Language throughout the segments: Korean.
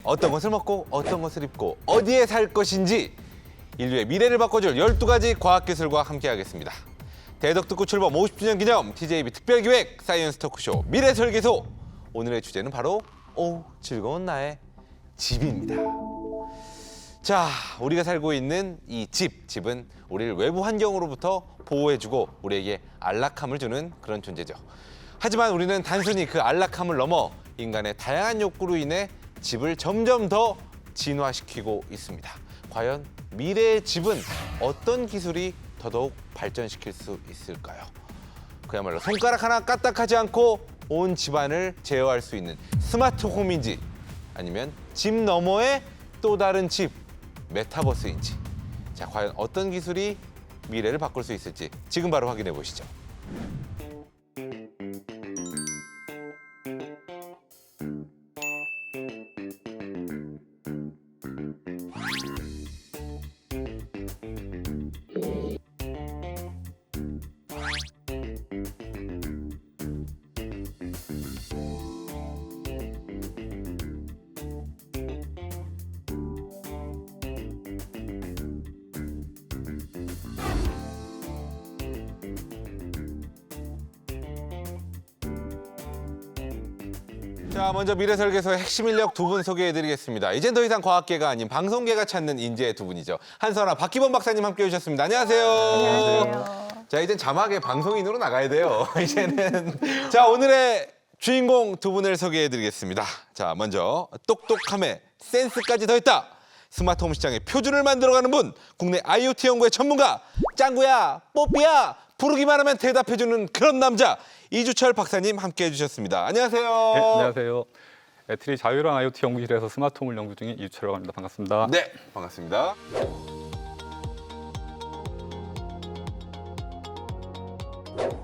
어떤 것을 먹고 어떤 것을 입고 어디에 살 것인지 인류의 미래를 바꿔줄 12가지 과학기술과 함께하겠습니다. 대덕특구 출범 50주년 기념 TJB 특별기획 사이언스 토크쇼 미래설계소. 오늘의 주제는 바로 즐거운 나의 집입니다. 자, 우리가 살고 있는 이 집은 우리를 외부 환경으로부터 보호해주고 우리에게 안락함을 주는 그런 존재죠. 하지만 우리는 단순히 그 안락함을 넘어 인간의 다양한 욕구로 인해 집을 점점 더 진화시키고 있습니다. 과연 미래의 집은 어떤 기술이 더더욱 발전시킬 수 있을까요? 그야말로 손가락 하나 까딱하지 않고 온 집안을 제어할 수 있는 스마트 홈인지, 아니면 집 너머의 또 다른 집, 메타버스인지. 자, 과연 어떤 기술이 미래를 바꿀 수 있을지 지금 바로 확인해 보시죠. 자, 먼저 미래설계소의 핵심 인력 두 분 소개해드리겠습니다. 이젠 더 이상 과학계가 아닌 방송계가 찾는 인재 두 분이죠. 한선아, 박기범 박사님 함께해 주셨습니다. 안녕하세요. 안녕하세요. 자, 이젠 자막에 방송인으로 나가야 돼요. 이제는. 자, 오늘의 주인공 두 분을 소개해드리겠습니다. 자, 먼저 똑똑함에 센스까지 더했다. 스마트홈 시장의 표준을 만들어가는 분, 국내 IoT 연구의 전문가, 짱구야, 뽀삐야, 부르기만 하면 대답해주는 그런 남자, 이주철 박사님 함께해 주셨습니다. 안녕하세요. 네, 안녕하세요. 애트리 자유랑 IoT 연구실에서 스마트홈을 연구 중인 이주철이라고 합니다. 반갑습니다. 네, 반갑습니다.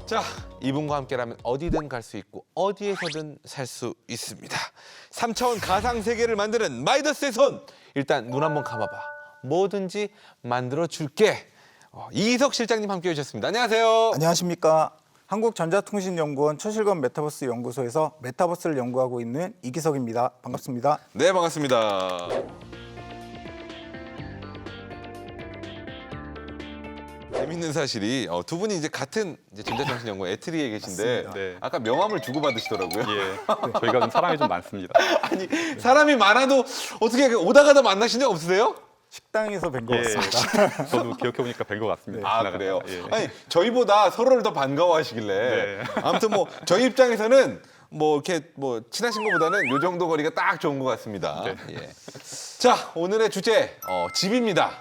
자, 이분과 함께라면 어디든 갈 수 있고 어디에서든 살 수 있습니다. 3차원 가상 세계를 만드는 마이더스의 손. 일단 눈 한번 감아봐. 뭐든지 만들어 줄게. 이희석 실장님 함께해 주셨습니다. 안녕하세요. 안녕하십니까. 한국전자통신연구원 최실건 메타버스 연구소에서 메타버스를 연구하고 있는 이기석입니다. 반갑습니다. 네, 반갑습니다. 재밌는 사실이 두 분이 이제 같은 전자통신연구원 애트리에 계신데 맞습니다. 네. 아까 명함을 주고받으시더라고요. 예, 저희가 좀 사람이 좀 많습니다. 아니, 사람이 많아도 어떻게 오다 가다 만나신 적 없으세요? 식당에서 뵌 것 예, 같습니다. 저도 기억해보니까 뵌 것 같습니다. 아, 지나가다가. 그래요? 예. 아니, 저희보다 서로를 더 반가워하시길래. 네. 아무튼 뭐 저희 입장에서는 뭐 이렇게 뭐 친하신 것보다는 요 정도 거리가 딱 좋은 것 같습니다. 네. 예. 자, 오늘의 주제 집입니다.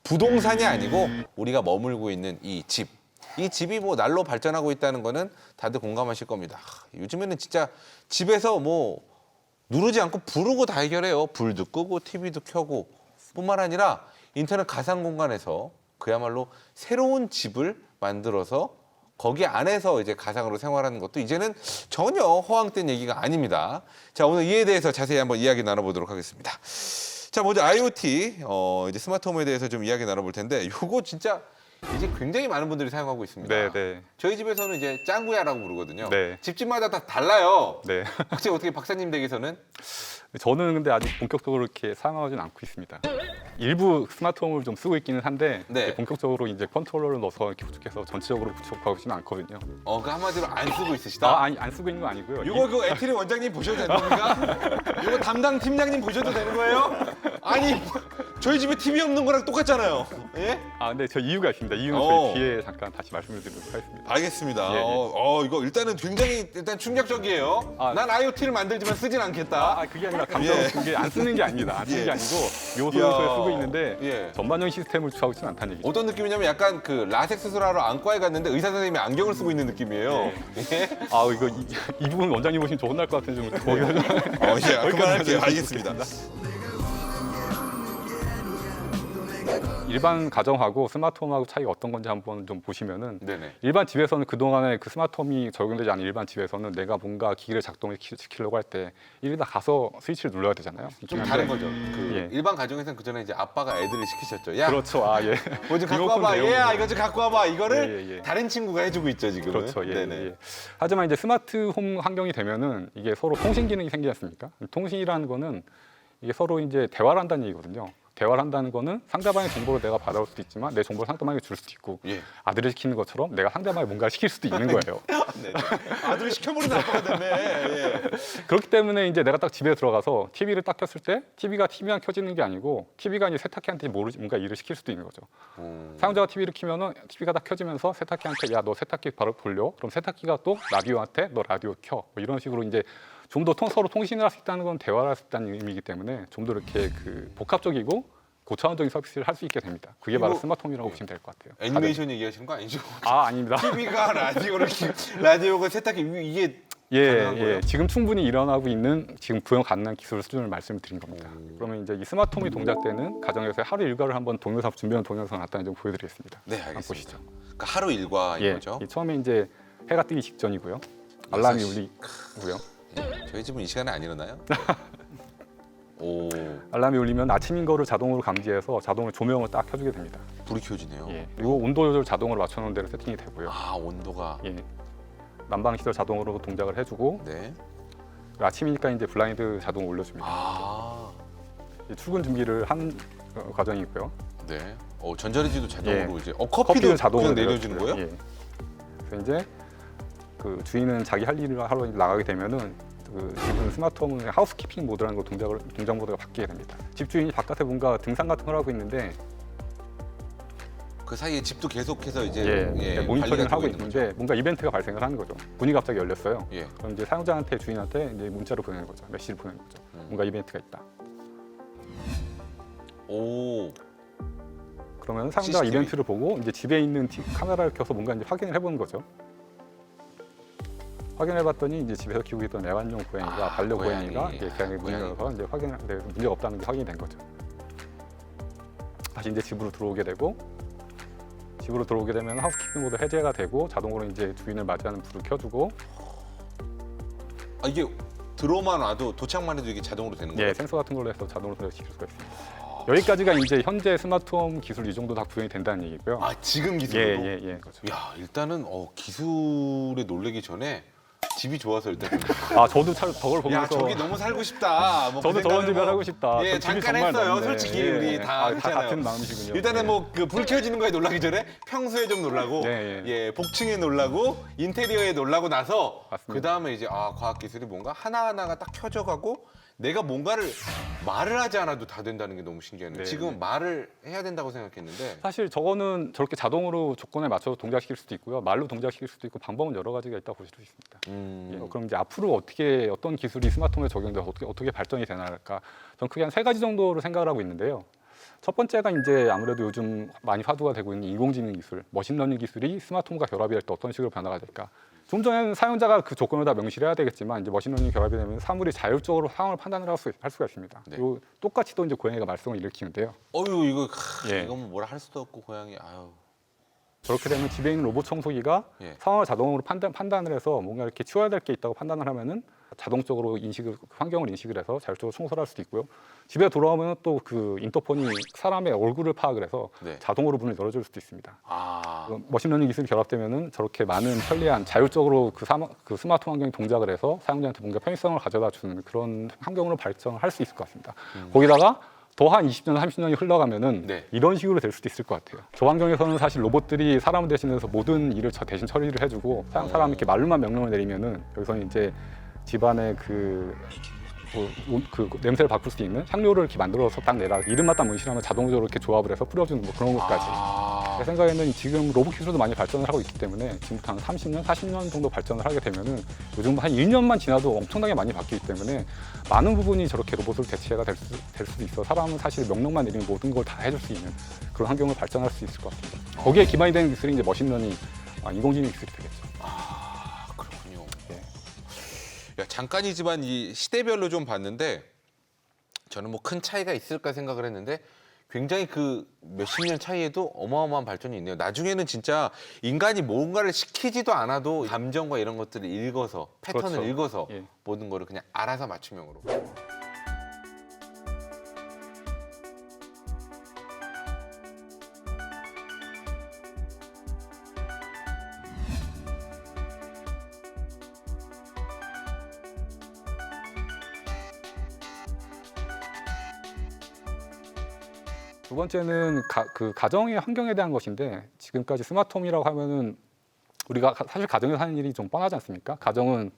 부동산이 아니고 우리가 머물고 있는 이 집. 이 집이 뭐 날로 발전하고 있다는 거는 다들 공감하실 겁니다. 요즘에는 진짜 집에서 뭐 누르지 않고 부르고 다 해결해요. 불도 끄고 TV도 켜고 뿐만 아니라 인터넷 가상 공간에서 그야말로 새로운 집을 만들어서 거기 안에서 이제 가상으로 생활하는 것도 이제는 전혀 허황된 얘기가 아닙니다. 자, 오늘 이에 대해서 자세히 한번 이야기 나눠보도록 하겠습니다. 자, 먼저 IoT, 이제 스마트홈에 대해서 좀 이야기 나눠볼 텐데, 요거 진짜 이제 굉장히 많은 분들이 사용하고 있습니다. 네, 네. 저희 집에서는 이제 짱구야라고 부르거든요. 네. 집집마다 다 달라요. 네. 혹시 어떻게 박사님 댁에서는? 저는 근데 아직 본격적으로 이렇게 사용하지는 않고 있습니다. 일부 스마트홈을 좀 쓰고 있기는 한데 네. 이제 본격적으로 이제 컨트롤러를 넣어서 이렇게 구축해서 전체적으로 구축하고 있지는 않거든요. 그 한마디로 안 쓰고 있으시다? 아니 안 쓰고 있는 거 아니고요. 이거 그 애트리 원장님 보셔도 되는 겁니까? 이거 담당 팀장님 보셔도 되는 거예요? 아니, 저희 집에 TV 없는 거랑 똑같잖아요. 예? 근데 저 이유가 있습니다. 이유는 어. 저희 뒤에 잠깐 다시 말씀을 드리도록 하겠습니다. 알겠습니다. 예, 예. 이거 일단은 굉장히 충격적이에요. 아. 난 IoT를 만들지만 쓰진 않겠다. 그게 아니라 감정은 게 안 쓰는 게 아닙니다. 안 쓰는 예. 게 아니고 요 이야. 소유소에 쓰고 있는데 예. 전반적인 시스템을 구축하고 있지는 않다는 얘기죠. 어떤 느낌이냐면 약간 그 라섹 수술하러 안과에 갔는데 의사 선생님이 안경을 쓰고 있는 느낌이에요. 예? 이거 이 부분 원장님 보시면 저 혼날 것 같은 좀 거기서 좀 이제 그만할게요. 알겠습니다. 일반 가정하고 스마트홈하고 차이가 어떤 건지 한번 좀 보시면은 네네. 일반 집에서는 그동안에 그 스마트홈이 적용되지 않은 일반 집에서는 내가 뭔가 기기를 작동시키려고 할 때 일단 가서 스위치를 눌러야 되잖아요. 좀 다른 거죠. 예. 일반 가정에서는 그 전에 이제 아빠가 애들을 시키셨죠. 야, 그렇죠. 예. 뭐 좀 갖고 리모컨 와봐. 내용으로. 얘야, 이거 좀 갖고 와봐. 이거를 예, 예. 다른 친구가 해주고 있죠 지금. 그렇죠. 예, 네네. 예. 하지만 이제 스마트홈 환경이 되면은 이게 서로 통신 기능이 생기지 않습니까? 통신이라는 거는 이게 서로 이제 대화를 한다는 얘기거든요. 대화를 한다는 거는 상대방의 정보를 내가 받아올 수도 있지만 내 정보를 상대방에게 줄 수도 있고 예. 아들을 시키는 것처럼 내가 상대방에 뭔가를 시킬 수도 있는 거예요. 네. 아들을 시켜버리는 아빠가 됐네. 예. 그렇기 때문에 이제 내가 딱 집에 들어가서 TV를 딱 켰을 때 TV만 켜지는 게 아니고 TV가 이제 세탁기한테 뭔가 일을 시킬 수도 있는 거죠. 사용자가 TV를 켜면은 TV가 딱 켜지면서 세탁기한테 야 너 세탁기 바로 돌려. 그럼 세탁기가 또 라디오한테 너 라디오 켜. 뭐 이런 식으로 이제 좀 더 서로 통신을 할 수 있다는 건 대화를 할 수 있다는 의미이기 때문에 좀 더 이렇게 그 복합적이고 고차원적인 서비스를 할 수 있게 됩니다. 그게 바로 이거- 스마트홈이라고 보시면 될 것 같아요. 애니메이션 얘기하시는 거 아니죠? 아닙니다. TV가 라디오가 세탁기 이게 가능한 거예요? 예. 지금 충분히 일어나고 있는 지금 구현 가능한 기술 수준을 말씀드린 겁니다. 그러면 이제 이 스마트홈이 동작되는 가정에서 하루 일과를 한번 동영상 준비한 동영상 간단히 좀 보여드리겠습니다. 네, 한번 알겠습니다. 보시죠. 그러니까 하루 일과인 예, 거죠? 이 처음에 이제 해가 뜨기 직전이고요. 알람이 6시. 울리고요. 예. 저희 집은 이 시간에 안 일어나요? 오, 알람이 울리면 아침인 거를 자동으로 감지해서 자동으로 조명을 딱 켜주게 됩니다. 불이 켜지네요. 예. 그리고 온도 조절 자동으로 맞춰놓은 대로 세팅이 되고요. 아, 온도가. 예. 난방 시설 자동으로 동작을 해주고 네. 아침이니까 이제 블라인드 자동 올려줍니다. 아, 이제 출근 준비를 한 과정이고요. 네. 전자레인지도 자동으로 예. 이제 커피도 자동으로 그냥 내려주는 거예요? 예. 그래서 이제 그 주인은 자기 할 일을 하러 나가게 되면은 그 지금 스마트홈은 하우스키핑 모드라는 거 동작 모드가 바뀌게 됩니다. 집주인이 바깥에 뭔가 등산 같은 걸 하고 있는데 그 사이에 집도 계속해서 이제 모니터링을 관리가 하고 되고 있는 있는데 뭔가 이벤트가 발생을 하는 거죠. 문이 갑자기 열렸어요. 예. 그럼 이제 사용자한테 주인한테 이제 문자를 보내는 거죠. 메시지를 보내는 거죠. 뭔가 이벤트가 있다. 오, 그러면 사용자가 CCTV. 이벤트를 보고 이제 집에 있는 카메라를 켜서 뭔가 이제 확인을 해보는 거죠. 확인해봤더니 이제 집에서 키우고 있던 애완용 고양이가 반려고양이가 고양이. 이제 그냥 문을 열어서 이제 문제가 없다는 게 확인이 된 거죠. 다시 이제 집으로 들어오게 되고 집으로 들어오게 되면 하우스키핑 모드 해제가 되고 자동으로 이제 주인을 맞이하는 불을 켜주고 아, 이게 들어만 와도 도착만 해도 이게 자동으로 되는 거예요? 센서 같은 걸로 해서 자동으로 동작시킬 수가 있습니다. 여기까지가 이제 현재 스마트홈 기술 이 정도 다 구현이 된다는 얘기고요. 아, 지금 기술로? 그렇죠. 야, 일단은 기술에 놀래기 전에 집이 좋아서 일단 저도 저걸 보면서 야, 저기 너무 살고 싶다. 뭐 저도 그 저런 생각을 집에 뭐- 하고 싶다. 예, 전 집이 잠깐 정말 했어요. 넓네. 솔직히 우리 다 다 했잖아요. 같은 마음이시군요. 일단은 뭐 그 불 켜지는 거에 놀라기 전에 평수에 좀 놀라고, 복층에 놀라고, 인테리어에 놀라고 나서 맞습니다. 그 다음에 이제 과학 기술이 뭔가 하나하나가 딱 켜져가고 내가 뭔가를 말을 하지 않아도 다 된다는 게 너무 신기하네요. 네, 지금 말을 해야 된다고 생각했는데 사실 저거는 저렇게 자동으로 조건에 맞춰서 동작시킬 수도 있고요. 말로 동작시킬 수도 있고 방법은 여러 가지가 있다고 보실 수 있습니다. 그럼 이제 앞으로 어떤 기술이 스마트홈에 적용돼서 어떻게 발전이 되나할까? 저는 크게 한 3가지 정도로 생각을 하고 있는데요. 첫 번째가 이제 아무래도 요즘 많이 화두가 되고 있는 인공지능 기술, 머신러닝 기술이 스마트홈과 결합이 될 때 어떤 식으로 변화가 될까? 좀 전에는 사용자가 그 조건을 다 명시를 해야 되겠지만 이제 머신러닝 결합이 되면 사물이 자율적으로 상황을 판단을 할 수가 있습니다. 네. 그리고 똑같이 또 이제 고양이가 말썽을 일으키는데요. 어유 이거 예. 이건 뭐 뭐라 할 수도 없고 고양이 아유. 저렇게 되면 집에 있는 로봇 청소기가 예. 상황을 자동으로 판단을 해서 뭔가 이렇게 치워야 될 게 있다고 판단을 하면은 자동적으로 환경을 인식을 해서 자율적으로 청소를 할 수도 있고요. 집에 돌아오면 또 그 인터폰이 사람의 얼굴을 파악을 해서 네. 자동으로 문을 열어줄 수도 있습니다. 아. 머신러닝 기술이 결합되면은 저렇게 많은 편리한 자율적으로 그 스마트 환경이 동작을 해서 사용자한테 뭔가 편의성을 가져다 주는 그런 환경으로 발전을 할 수 있을 것 같습니다. 거기다가 더 한 20년, 30년이 흘러가면은 네. 이런 식으로 될 수도 있을 것 같아요. 저 환경에서는 사실 로봇들이 사람을 대신해서 모든 일을 대신 처리를 해주고 사람이 이렇게 말로만 명령을 내리면은 여기서는 이제 집안의 그 냄새를 바꿀 수 있는 향료를 이렇게 만들어서 딱 내라. 이름만 딱 문신하면 자동적으로 이렇게 조합을 해서 뿌려주는 뭐 그런 것까지. 제 생각에는 지금 로봇 기술도 많이 발전을 하고 있기 때문에 지금부터 한 30년, 40년 정도 발전을 하게 되면은 요즘 한 1년만 지나도 엄청나게 많이 바뀌기 때문에 많은 부분이 저렇게 로봇으로 대체가 될 수도 있어. 사람은 사실 명령만 내리면 모든 걸 다 해줄 수 있는 그런 환경을 발전할 수 있을 것 같습니다. 거기에 기반이 되는 기술이 이제 머신러닝, 인공지능 기술이 되겠죠. 그렇군요. 예. 야, 잠깐이지만 이 시대별로 좀 봤는데 저는 뭐 큰 차이가 있을까 생각을 했는데 굉장히 그 몇십 년 차이에도 어마어마한 발전이 있네요. 나중에는 진짜 인간이 뭔가를 시키지도 않아도 감정과 이런 것들을 읽어서 패턴을 그렇죠. 읽어서 예. 모든 거를 그냥 알아서 맞춤형으로. 두 번째는 그 가정의 환경에 대한 것인데 지금까지 스마트홈이라고 하면은 우리가 사실 가정에서 하는 일이 좀 뻔하지 않습니까? 가정은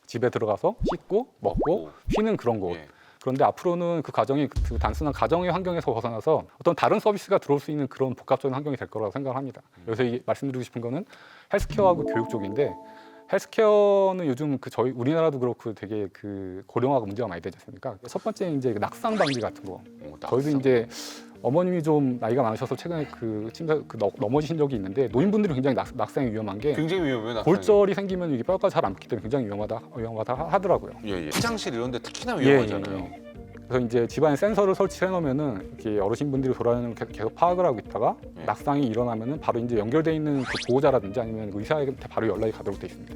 집에 들어가서 씻고 먹고 쉬는 그런 곳. 예. 그런데 앞으로는 그 가정이 그 단순한 가정의 환경에서 벗어나서 어떤 다른 서비스가 들어올 수 있는 그런 복합적인 환경이 될 거라고 생각을 합니다. 여기서 말씀드리고 싶은 거는 헬스케어하고 교육 쪽인데 헬스케어는 요즘 저희 우리나라도 그렇고 되게 고령화가 문제가 많이 되지 않습니까? 첫 번째 이제 낙상 방지 같은 거. 저희도 이제 어머님이 좀 나이가 많으셔서 최근에 넘어지신 적이 있는데 노인분들이 굉장히 낙상이 위험한 게 굉장히 위험해요. 낙상이. 골절이 생기면 이게 뼈가 잘 안 붙기 때문에 굉장히 위험하다 하더라고요. 예. 화장실 이런데 특히나 예, 위험하잖아요. 예. 그래서 이제 집안에 센서를 설치해 놓으면은 이렇게 어르신분들이 돌아다니는 걸 계속 파악을 하고 있다가 예. 낙상이 일어나면은 바로 이제 연결돼 있는 그 보호자라든지 아니면 의사한테 바로 연락이 가도록 돼 있습니다.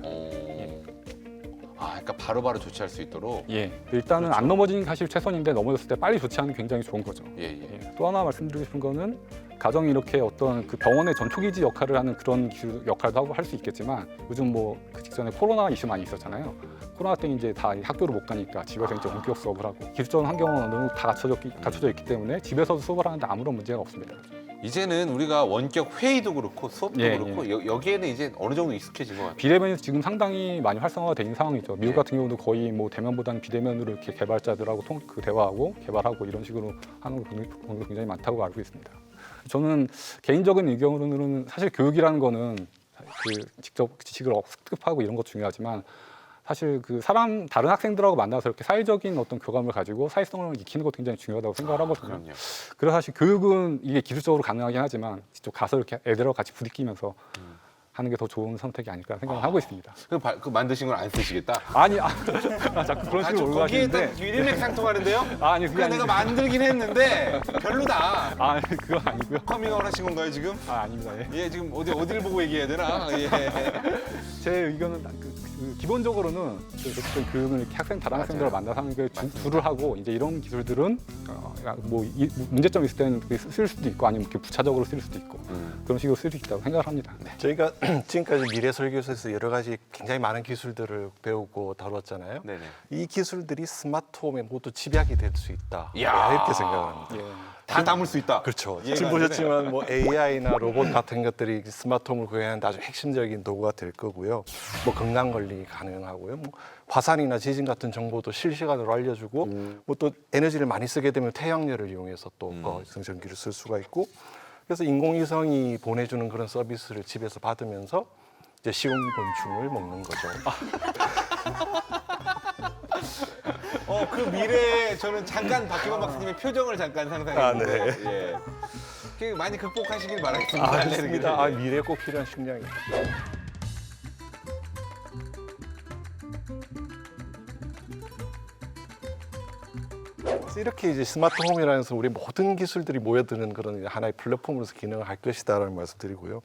그러니까 바로바로 조치할 수 있도록. 예. 일단은 안 넘어지는 게 사실 최선인데 넘어졌을 때 빨리 조치하는 게 굉장히 좋은 거죠. 예. 예. 또 하나 말씀드리고 싶은 거는 가정이 이렇게 어떤 그 병원의 전초기지 역할을 하는 그런 기술 역할도 하고 할 수 있겠지만 요즘 뭐 그 직전에 코로나 이슈 많이 있었잖아요. 코로나 때 이제 다 학교를 못 가니까 집에서 이제 원격 수업을 하고 기술적인 환경은 어느 정도 다 갖춰져 있기 때문에 집에서도 수업을 하는데 아무런 문제가 없습니다. 이제는 우리가 원격 회의도 그렇고 수업도 예, 그렇고 여기에는 이제 어느 정도 익숙해진 것 같아요. 비대면이 지금 상당히 많이 활성화가 된 상황이죠. 미국 같은 경우도 거의 뭐 대면보다는 비대면으로 이렇게 개발자들하고 대화하고 개발하고 이런 식으로 하는 경우도 굉장히 많다고 알고 있습니다. 저는 개인적인 의견으로는 사실 교육이라는 거는 직접 지식을 습득하고 이런 것 중요하지만 사실 다른 학생들하고 만나서 이렇게 사회적인 어떤 교감을 가지고 사회성을 익히는 것도 굉장히 중요하다고 생각을 하거든요. 그럼요. 그래서 사실 교육은 이게 기술적으로 가능하긴 하지만 직접 가서 이렇게 애들하고 같이 부딪히면서 하는 게 더 좋은 선택이 아닐까 생각을 하고 있습니다. 그 만드신 걸 안 쓰시겠다? 아니, 자꾸 그런 식으로 좀 거기에 올라가시는데. 일맥상통하는데요? 아니, 그게 내가 아니죠. 만들긴 했는데 별로다. 아니, 그건 아니고요. 커밍아웃 하신 건가요 지금? 아닙니다. 예. 예, 지금 어디를 보고 얘기해야 되나? 예. 제 의견은 기본적으로는 교육을 이렇게 다른 학생들을 만나서 하는 게 주를 하고 이제 이런 기술들은 문제점이 있을 때는 쓸 수도 있고 아니면 이렇게 부차적으로 쓸 수도 있고 그런 식으로 쓸 수 있다고 생각을 합니다. 저희가 지금까지 미래설계소에서 여러 가지 굉장히 많은 기술들을 배우고 다뤘잖아요. 네네. 이 기술들이 스마트홈에 모두 집약이 될 수 있다. 이야. 이렇게 생각합니다. 예. 다 담을 수 있다. 그렇죠. 이해가 지금 안 되네. 보셨지만 뭐 AI나 로봇 같은 것들이 스마트홈을 구현하는 아주 핵심적인 도구가 될 거고요. 뭐 건강 관리 가능하고요. 뭐 화산이나 지진 같은 정보도 실시간으로 알려주고 뭐 또 에너지를 많이 쓰게 되면 태양열을 이용해서 또 전기를 쓸 수가 있고 그래서 인공위성이 보내주는 그런 서비스를 집에서 받으면서 이제 쉬운 곤충을 먹는 거죠. 그 미래에 저는 잠깐 박기범 박사님의 표정을 잠깐 상상해보고 예. 그 많이 극복하시길 바라겠습니다. 알겠습니다. 미래에 꼭 필요한 식량입니다. 그래서 이렇게 이제 스마트홈이라면서 우리 모든 기술들이 모여드는 그런 하나의 플랫폼으로서 기능을 할 것이다라는 말씀드리고요.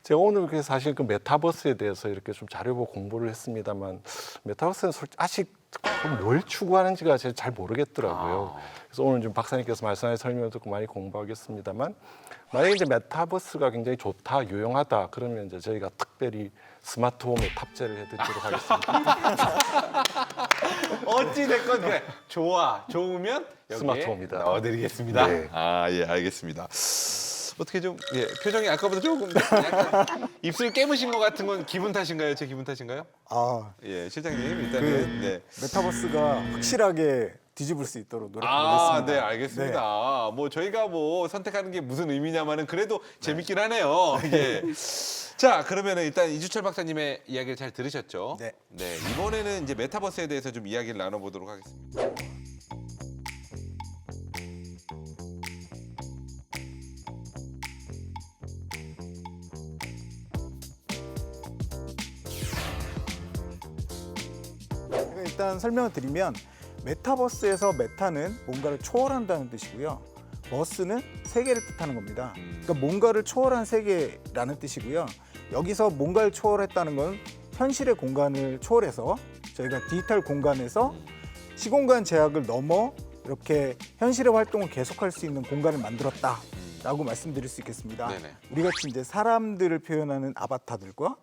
제가 오늘 그래서 사실 그 메타버스에 대해서 이렇게 좀 자료보고 공부를 했습니다만 메타버스는 아직 뭘 추구하는지가 제가 잘 모르겠더라고요. 그래서 오늘 좀 박사님께서 말씀하신 설명을 듣고 많이 공부하겠습니다만 만약에 이제 메타버스가 굉장히 좋다, 유용하다 그러면 이제 저희가 특별히 스마트홈에 탑재를 해드리도록 하겠습니다. 어찌 됐건 그래. 좋으면 여기에 스마트홈이다. 넣어드리겠습니다. 네. 예, 알겠습니다. 어떻게 좀 표정이 아까보다 조금 약간 입술 깨무신 것 같은 건 기분 탓인가요? 제 기분 탓인가요? 예, 실장님 일단은 네. 메타버스가 확실하게 뒤집을 수 있도록 노력하겠습니다. 네, 알겠습니다. 뭐 저희가 뭐 선택하는 게 무슨 의미냐마는 그래도 재밌긴 하네요. 예. 자, 그러면 일단 이주철 박사님의 이야기를 잘 들으셨죠? 네. 이번에는 이제 메타버스에 대해서 좀 이야기를 나눠보도록 하겠습니다. 제가 일단 설명을 드리면 메타버스에서 메타는 뭔가를 초월한다는 뜻이고요. 버스는 세계를 뜻하는 겁니다. 그러니까 뭔가를 초월한 세계라는 뜻이고요. 여기서 뭔가를 초월했다는 건 현실의 공간을 초월해서 저희가 디지털 공간에서 시공간 제약을 넘어 이렇게 현실의 활동을 계속할 수 있는 공간을 만들었다라고 말씀드릴 수 있겠습니다. 네네. 우리 같이 이제 사람들을 표현하는 아바타들과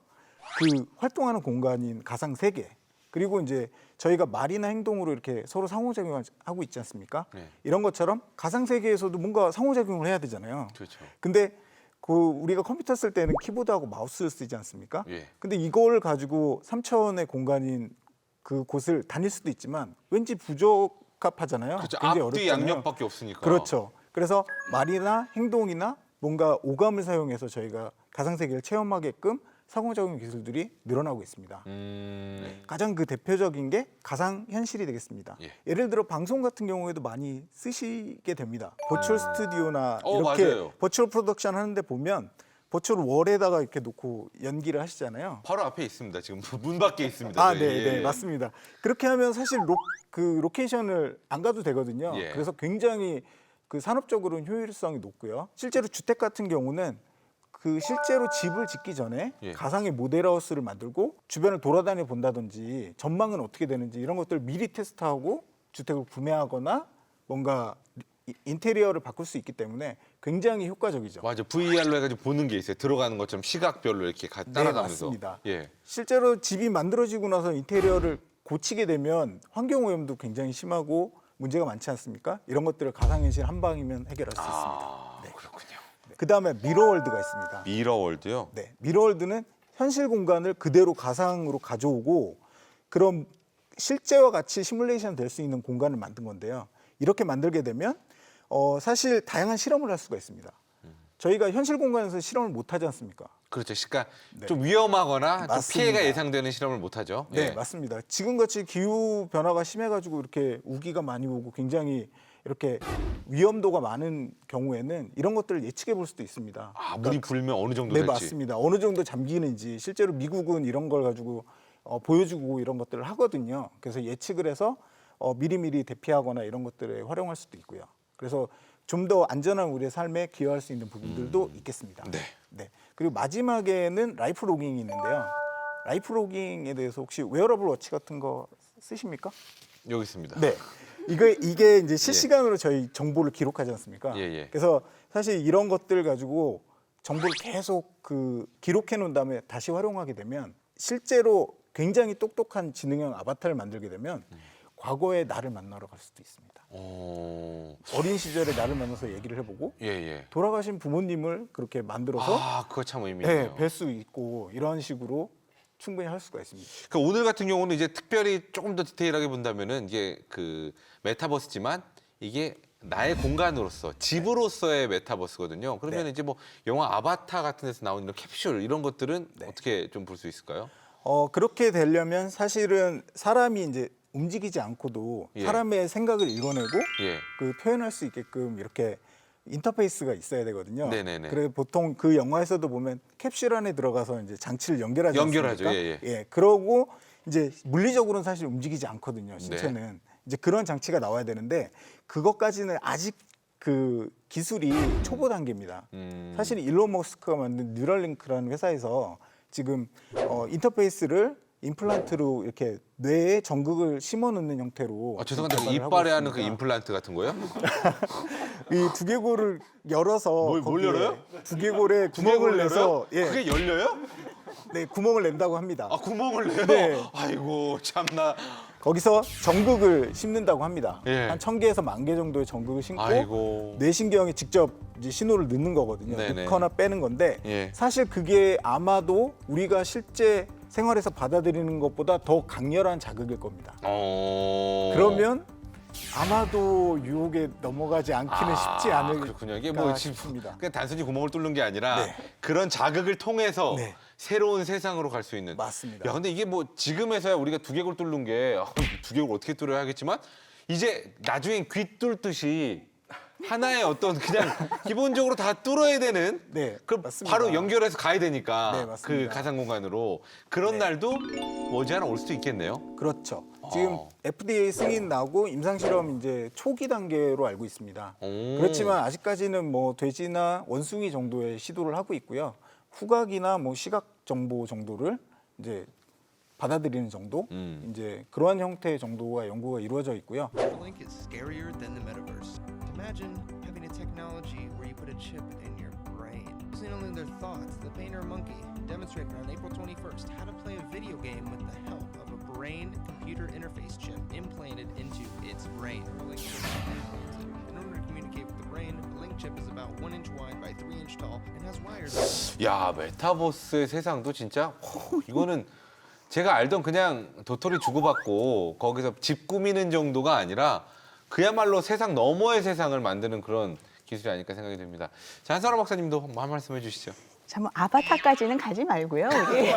그 활동하는 공간인 가상 세계 그리고 이제 저희가 말이나 행동으로 이렇게 서로 상호작용하고 있지 않습니까? 네. 이런 것처럼 가상 세계에서도 뭔가 상호작용을 해야 되잖아요. 그렇죠. 근데 그 우리가 컴퓨터 쓸 때는 키보드하고 마우스를 쓰지 않습니까? 예. 근데 이걸 가지고 3차원의 공간인 그 곳을 다닐 수도 있지만 왠지 부적합하잖아요. 그렇죠. 굉장히 앞뒤 어렵잖아요. 양옆밖에 없으니까. 그렇죠. 그래서 말이나 행동이나 뭔가 오감을 사용해서 저희가 가상 세계를 체험하게끔 상호작용 기술들이 늘어나고 있습니다. 가장 그 대표적인 게 가상 현실이 되겠습니다. 예. 예를 들어 방송 같은 경우에도 많이 쓰시게 됩니다. 버추얼 스튜디오나 어, 이렇게 맞아요. 버추얼 프로덕션 하는데 보면 버추얼 월에다가 이렇게 놓고 연기를 하시잖아요. 바로 앞에 있습니다. 지금 문 밖에 있습니다. 아, 저희. 네, 네, 맞습니다. 그렇게 하면 사실 그 로케이션을 안 가도 되거든요. 예. 그래서 굉장히 그 산업적으로는 효율성이 높고요. 실제로 주택 같은 경우는 그 실제로 집을 짓기 전에 예. 가상의 모델하우스를 만들고 주변을 돌아다녀 본다든지 전망은 어떻게 되는지 이런 것들 미리 테스트하고 주택을 구매하거나 뭔가 인테리어를 바꿀 수 있기 때문에 굉장히 효과적이죠. 맞아. VR로 해가지고 보는 게 있어요. 들어가는 것처럼 시각별로 이렇게 따라가면서. 맞습니다. 예. 실제로 집이 만들어지고 나서 인테리어를 고치게 되면 환경 오염도 굉장히 심하고 문제가 많지 않습니까? 이런 것들을 가상현실 한 방이면 해결할 수 있습니다. 네. 그렇군요. 그다음에 미러월드가 있습니다. 미러월드요? 네, 미러월드는 현실 공간을 그대로 가상으로 가져오고 그런 실제와 같이 시뮬레이션 될 수 있는 공간을 만든 건데요. 이렇게 만들게 되면 사실 다양한 실험을 할 수가 있습니다. 저희가 현실 공간에서 실험을 못 하지 않습니까? 그렇죠. 그러니까 좀 위험하거나 좀 맞습니다. 피해가 예상되는 실험을 못 하죠. 네, 예. 맞습니다. 지금같이 기후 변화가 심해가지고 이렇게 우기가 많이 오고 굉장히 이렇게 위험도가 많은 경우에는 이런 것들을 예측해 볼 수도 있습니다. 아, 물이 불면 어느 정도 네, 될지. 맞습니다. 어느 정도 잠기는지 실제로 미국은 이런 걸 가지고 보여주고 이런 것들을 하거든요. 그래서 예측을 해서 미리미리 대피하거나 이런 것들에 활용할 수도 있고요. 그래서 좀 더 안전한 우리의 삶에 기여할 수 있는 부분들도 있겠습니다. 네. 네. 그리고 마지막에는 라이프 로깅이 있는데요. 라이프 로깅에 대해서 혹시 웨어러블 워치 같은 거 쓰십니까? 여기 있습니다. 네. 이게 이제 실시간으로 저희 정보를 기록하지 않습니까? 예, 예. 그래서 사실 이런 것들 가지고 정보를 계속 그 기록해 놓은 다음에 다시 활용하게 되면 실제로 굉장히 똑똑한 지능형 아바타를 만들게 되면 과거의 나를 만나러 갈 수도 있습니다. 어린 시절에 나를 만나서 얘기를 해보고 예, 예. 돌아가신 부모님을 그렇게 만들어서 아, 그거 참 의미 있네요. 뵐 수 있고 이런 식으로 충분히 할 수가 있습니다. 그러니까 오늘 같은 경우는 이제 특별히 조금 더 디테일하게 본다면은 이게 그 메타버스지만 이게 나의 공간으로서 집으로서의 메타버스거든요. 그러면 네. 이제 뭐 영화 아바타 같은 데서 나오는 이런 캡슐 이런 것들은 네. 어떻게 좀 볼 수 있을까요? 그렇게 되려면 사실은 사람이 이제 움직이지 않고도 예. 사람의 생각을 읽어내고 예. 그 표현할 수 있게끔 이렇게 인터페이스가 있어야 되거든요. 네네네. 그래 보통 그 영화에서도 보면 캡슐 안에 들어가서 이제 장치를 연결하지 연결하죠. 않습니까? 예, 예. 그러고 이제 물리적으로는 사실 움직이지 않거든요. 신체는 이제 그런 장치가 나와야 되는데 그것까지는 아직 그 기술이 초보 단계입니다. 사실 일론 머스크가 만든 뉴럴링크라는 회사에서 지금 인터페이스를 임플란트로 이렇게 뇌에 전극을 심어 넣는 형태로 아, 죄송한데 개발을 하고 이빨에 하는 그 있습니다. 임플란트 같은 거요? 이 두개골을 열어서 뭘 거기에 열어요? 두개골에 구멍을 내서 그게 열려요? 네, 구멍을 낸다고 합니다. 아, 구멍을 내요? 네. 아이고, 참나. 거기서 전극을 심는다고 합니다. 예. 한 1000개에서 10,000개 정도의 전극을 심고 아이고. 뇌신경이 직접 이제 신호를 넣는 거거든요. 네네. 넣거나 빼는 건데 예. 사실 그게 아마도 우리가 실제 생활에서 받아들이는 것보다 더 강렬한 자극일 겁니다. 그러면 아마도 유혹에 넘어가지 않기는 쉽지 않을까 그렇군요. 이게 뭐 지금 싶습니다. 그냥 단순히 구멍을 뚫는 게 아니라 네. 그런 자극을 통해서 네. 새로운 세상으로 갈 수 있는. 맞습니다. 야, 근데 이게 뭐 지금에서야 우리가 두개골 뚫는 게 두개골 어떻게 뚫어야 하겠지만 이제 나중엔 귀 뚫듯이 하나의 어떤 그냥 기본적으로 다 뚫어야 되는 네, 그럼 맞습니다. 바로 연결해서 가야 되니까 네, 그 맞습니다. 가상 공간으로 그런 네. 날도 머지않아 올 수도 있겠네요. 그렇죠. 지금 FDA 승인 나고 임상 실험 이제 초기 단계로 알고 있습니다. 그렇지만 아직까지는 뭐 돼지나 원숭이 정도의 시도를 하고 있고요. 후각이나 뭐 시각 정보 정도를 이제 받아들이는 정도, 이제 그러한 형태의 정도가 연구가 이루어져 있고요. Neuralink is scarier than the metaverse. Imagine having a technology where you put a chip in your brain. Signaling their thoughts, the painter monkey demonstrated on April 21st how to play a video game with the help of a brain brain-computer interface chip implanted into its brain. The link chip is implanted. In order to communicate with the brain, the link chip is about 1 inch wide by 3 inch tall and has wires. 야, 메타버스의 세상도 진짜 이거는 제가 알던 그냥 도토리 주고받고 거기서 집 꾸미는 정도가 아니라 그야말로 세상 너머의 세상을 만드는 그런 기술이 아닐까 생각이 듭니다. 자, 한선아 박사님도 한 말씀해 주시죠. 자, 뭐 아바타까지는 가지 말고요. 우리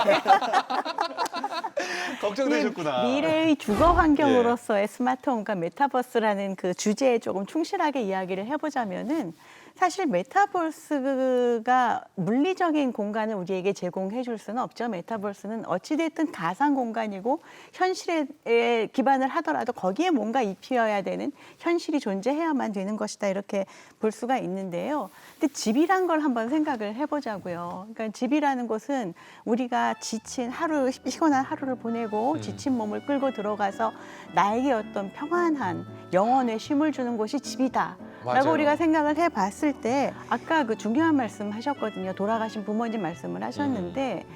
걱정되셨구나. 미래의 주거 환경으로서의 스마트홈과 메타버스라는 그 주제에 조금 충실하게 이야기를 해보자면은 사실 메타버스가 물리적인 공간을 우리에게 제공해 줄 수는 없죠. 메타버스는 어찌됐든 가상 공간이고 현실에 기반을 하더라도 거기에 뭔가 입히어야 되는 현실이 존재해야만 되는 것이다. 이렇게 볼 수가 있는데요. 근데 집이란 걸 한번 생각을 해보자고요. 그러니까 집이라는 곳은 우리가 지친 하루, 피곤한 하루를 보내고 지친 몸을 끌고 들어가서 나에게 어떤 평안한 영혼의 쉼을 주는 곳이 집이다. 맞아요. 라고 우리가 생각을 해봤을 때 아까 그 중요한 말씀 하셨거든요. 돌아가신 부모님 말씀을 하셨는데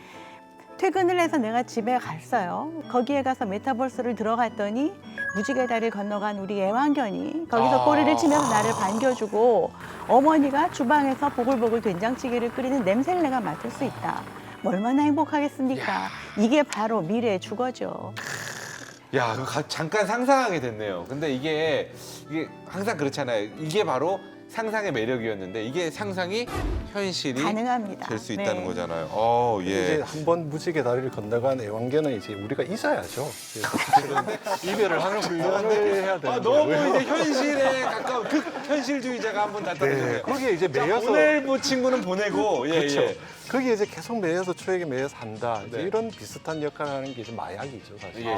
퇴근을 해서 내가 집에 갔어요. 거기에 가서 메타버스를 들어갔더니 무지개 다리를 건너간 우리 애완견이 거기서 꼬리를 치면서 나를 반겨주고 어머니가 주방에서 보글보글 된장찌개를 끓이는 냄새를 내가 맡을 수 있다. 뭐 얼마나 행복하겠습니까? 이게 바로 미래의 주거죠. 야, 잠깐 상상하게 됐네요. 근데 이게 항상 그렇잖아요. 이게 바로 상상의 매력이었는데 이게 상상이 현실이 가능합니다. 될 수 네. 있다는 거잖아요. 이제 예. 한번 무지개 다리를 건너간 애완견은 이제 우리가 잊어야죠. 이별을 하는 훈련을 해야 되는 너무 거고요. 이제 현실에 가까운 극현실주의자가 한 번 나타나셨네요. 네, 거기에 이제 자, 매여서 보낼 친구는 보내고 예, 그렇죠. 예. 거기에 이제 계속 매여서 추억에 매여 산다. 이제 네. 이런 비슷한 역할을 하는 게 이제 마약이죠, 사실. 예, 예.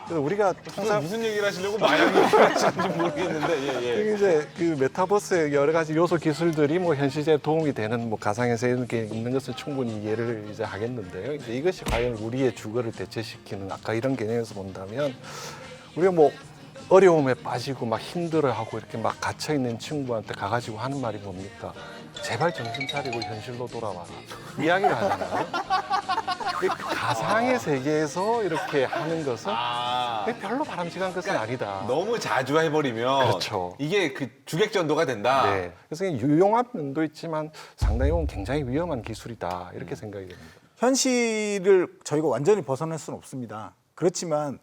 그래서 우리가 항상 무슨 얘기를 하시려고 마약 얘기를 하시는지 모르겠는데 예, 예. 이게 이제 그 메타버스의 여러 가지 요소 기술들이 뭐 현실에 도움이 되는 뭐 가상에서 이렇게 있는 것을 충분히 이해를 이제 하겠는데요. 이제 이것이 과연 우리의 주거를 대체시키는 아까 이런 개념에서 본다면 우리가 뭐 어려움에 빠지고 막 힘들어하고 이렇게 막 갇혀 있는 친구한테 가가지고 하는 말이 뭡니까? 제발 정신 차리고 현실로 돌아와라. 이야기를 하잖아요. 그 가상의 세계에서 이렇게 하는 것은 별로 바람직한 것은 아니다. 너무 자주 해버리면 그렇죠. 이게 그 주객전도가 된다. 네. 그래서 유용한 면도 있지만 상당히 굉장히 위험한 기술이다 이렇게 생각이 됩니다. 현실을 저희가 완전히 벗어날 수는 없습니다. 그렇지만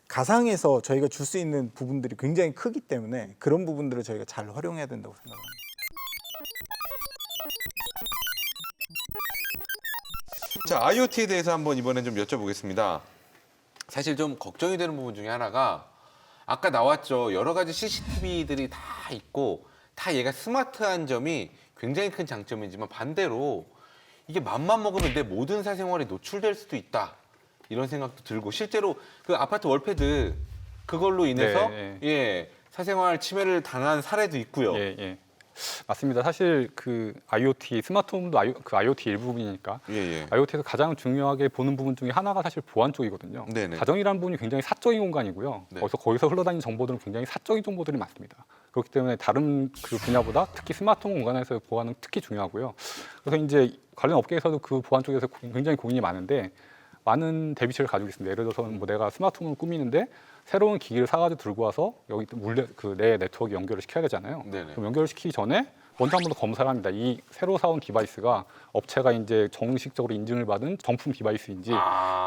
가상에서 저희가 줄 수 있는 부분들이 굉장히 크기 때문에 그런 부분들을 저희가 잘 활용해야 된다고 생각합니다. 자, IoT에 대해서 한번 이번엔 좀 여쭤보겠습니다. 사실 좀 걱정이 되는 부분 중에 하나가 아까 나왔죠. 여러 가지 CCTV들이 다 있고 다 얘가 스마트한 점이 굉장히 큰 장점이지만 반대로 이게 맘만 먹으면 내 모든 사생활이 노출될 수도 있다. 이런 생각도 들고 실제로 그 아파트 월패드 그걸로 인해서 네, 예, 사생활 침해를 당한 사례도 있고요. 예, 예. 맞습니다. 사실 그 IoT 스마트홈도 그 IoT 일부분이니까 예, 예. IoT에서 가장 중요하게 보는 부분 중에 하나가 사실 보안 쪽이거든요. 네네. 가정이라는 부분이 굉장히 사적인 공간이고요. 네. 거기서 흘러다니는 정보들은 굉장히 사적인 정보들이 많습니다. 그렇기 때문에 다른 그 분야보다 특히 스마트홈 공간에서의 보안은 특히 중요하고요. 그래서 이제 관련 업계에서도 그 보안 쪽에서 굉장히 고민이 많은데 많은 대비책을 가지고 있습니다. 예를 들어서 뭐 내가 스마트홈을 꾸미는데 새로운 기기를 사가지고 들고 와서 여기 내 네트워크 연결을 시켜야 되잖아요. 네네. 그럼 연결을 시키기 전에 먼저 한 번 더 검사를 합니다. 이 새로 사온 디바이스가 업체가 이제 정식적으로 인증을 받은 정품 디바이스인지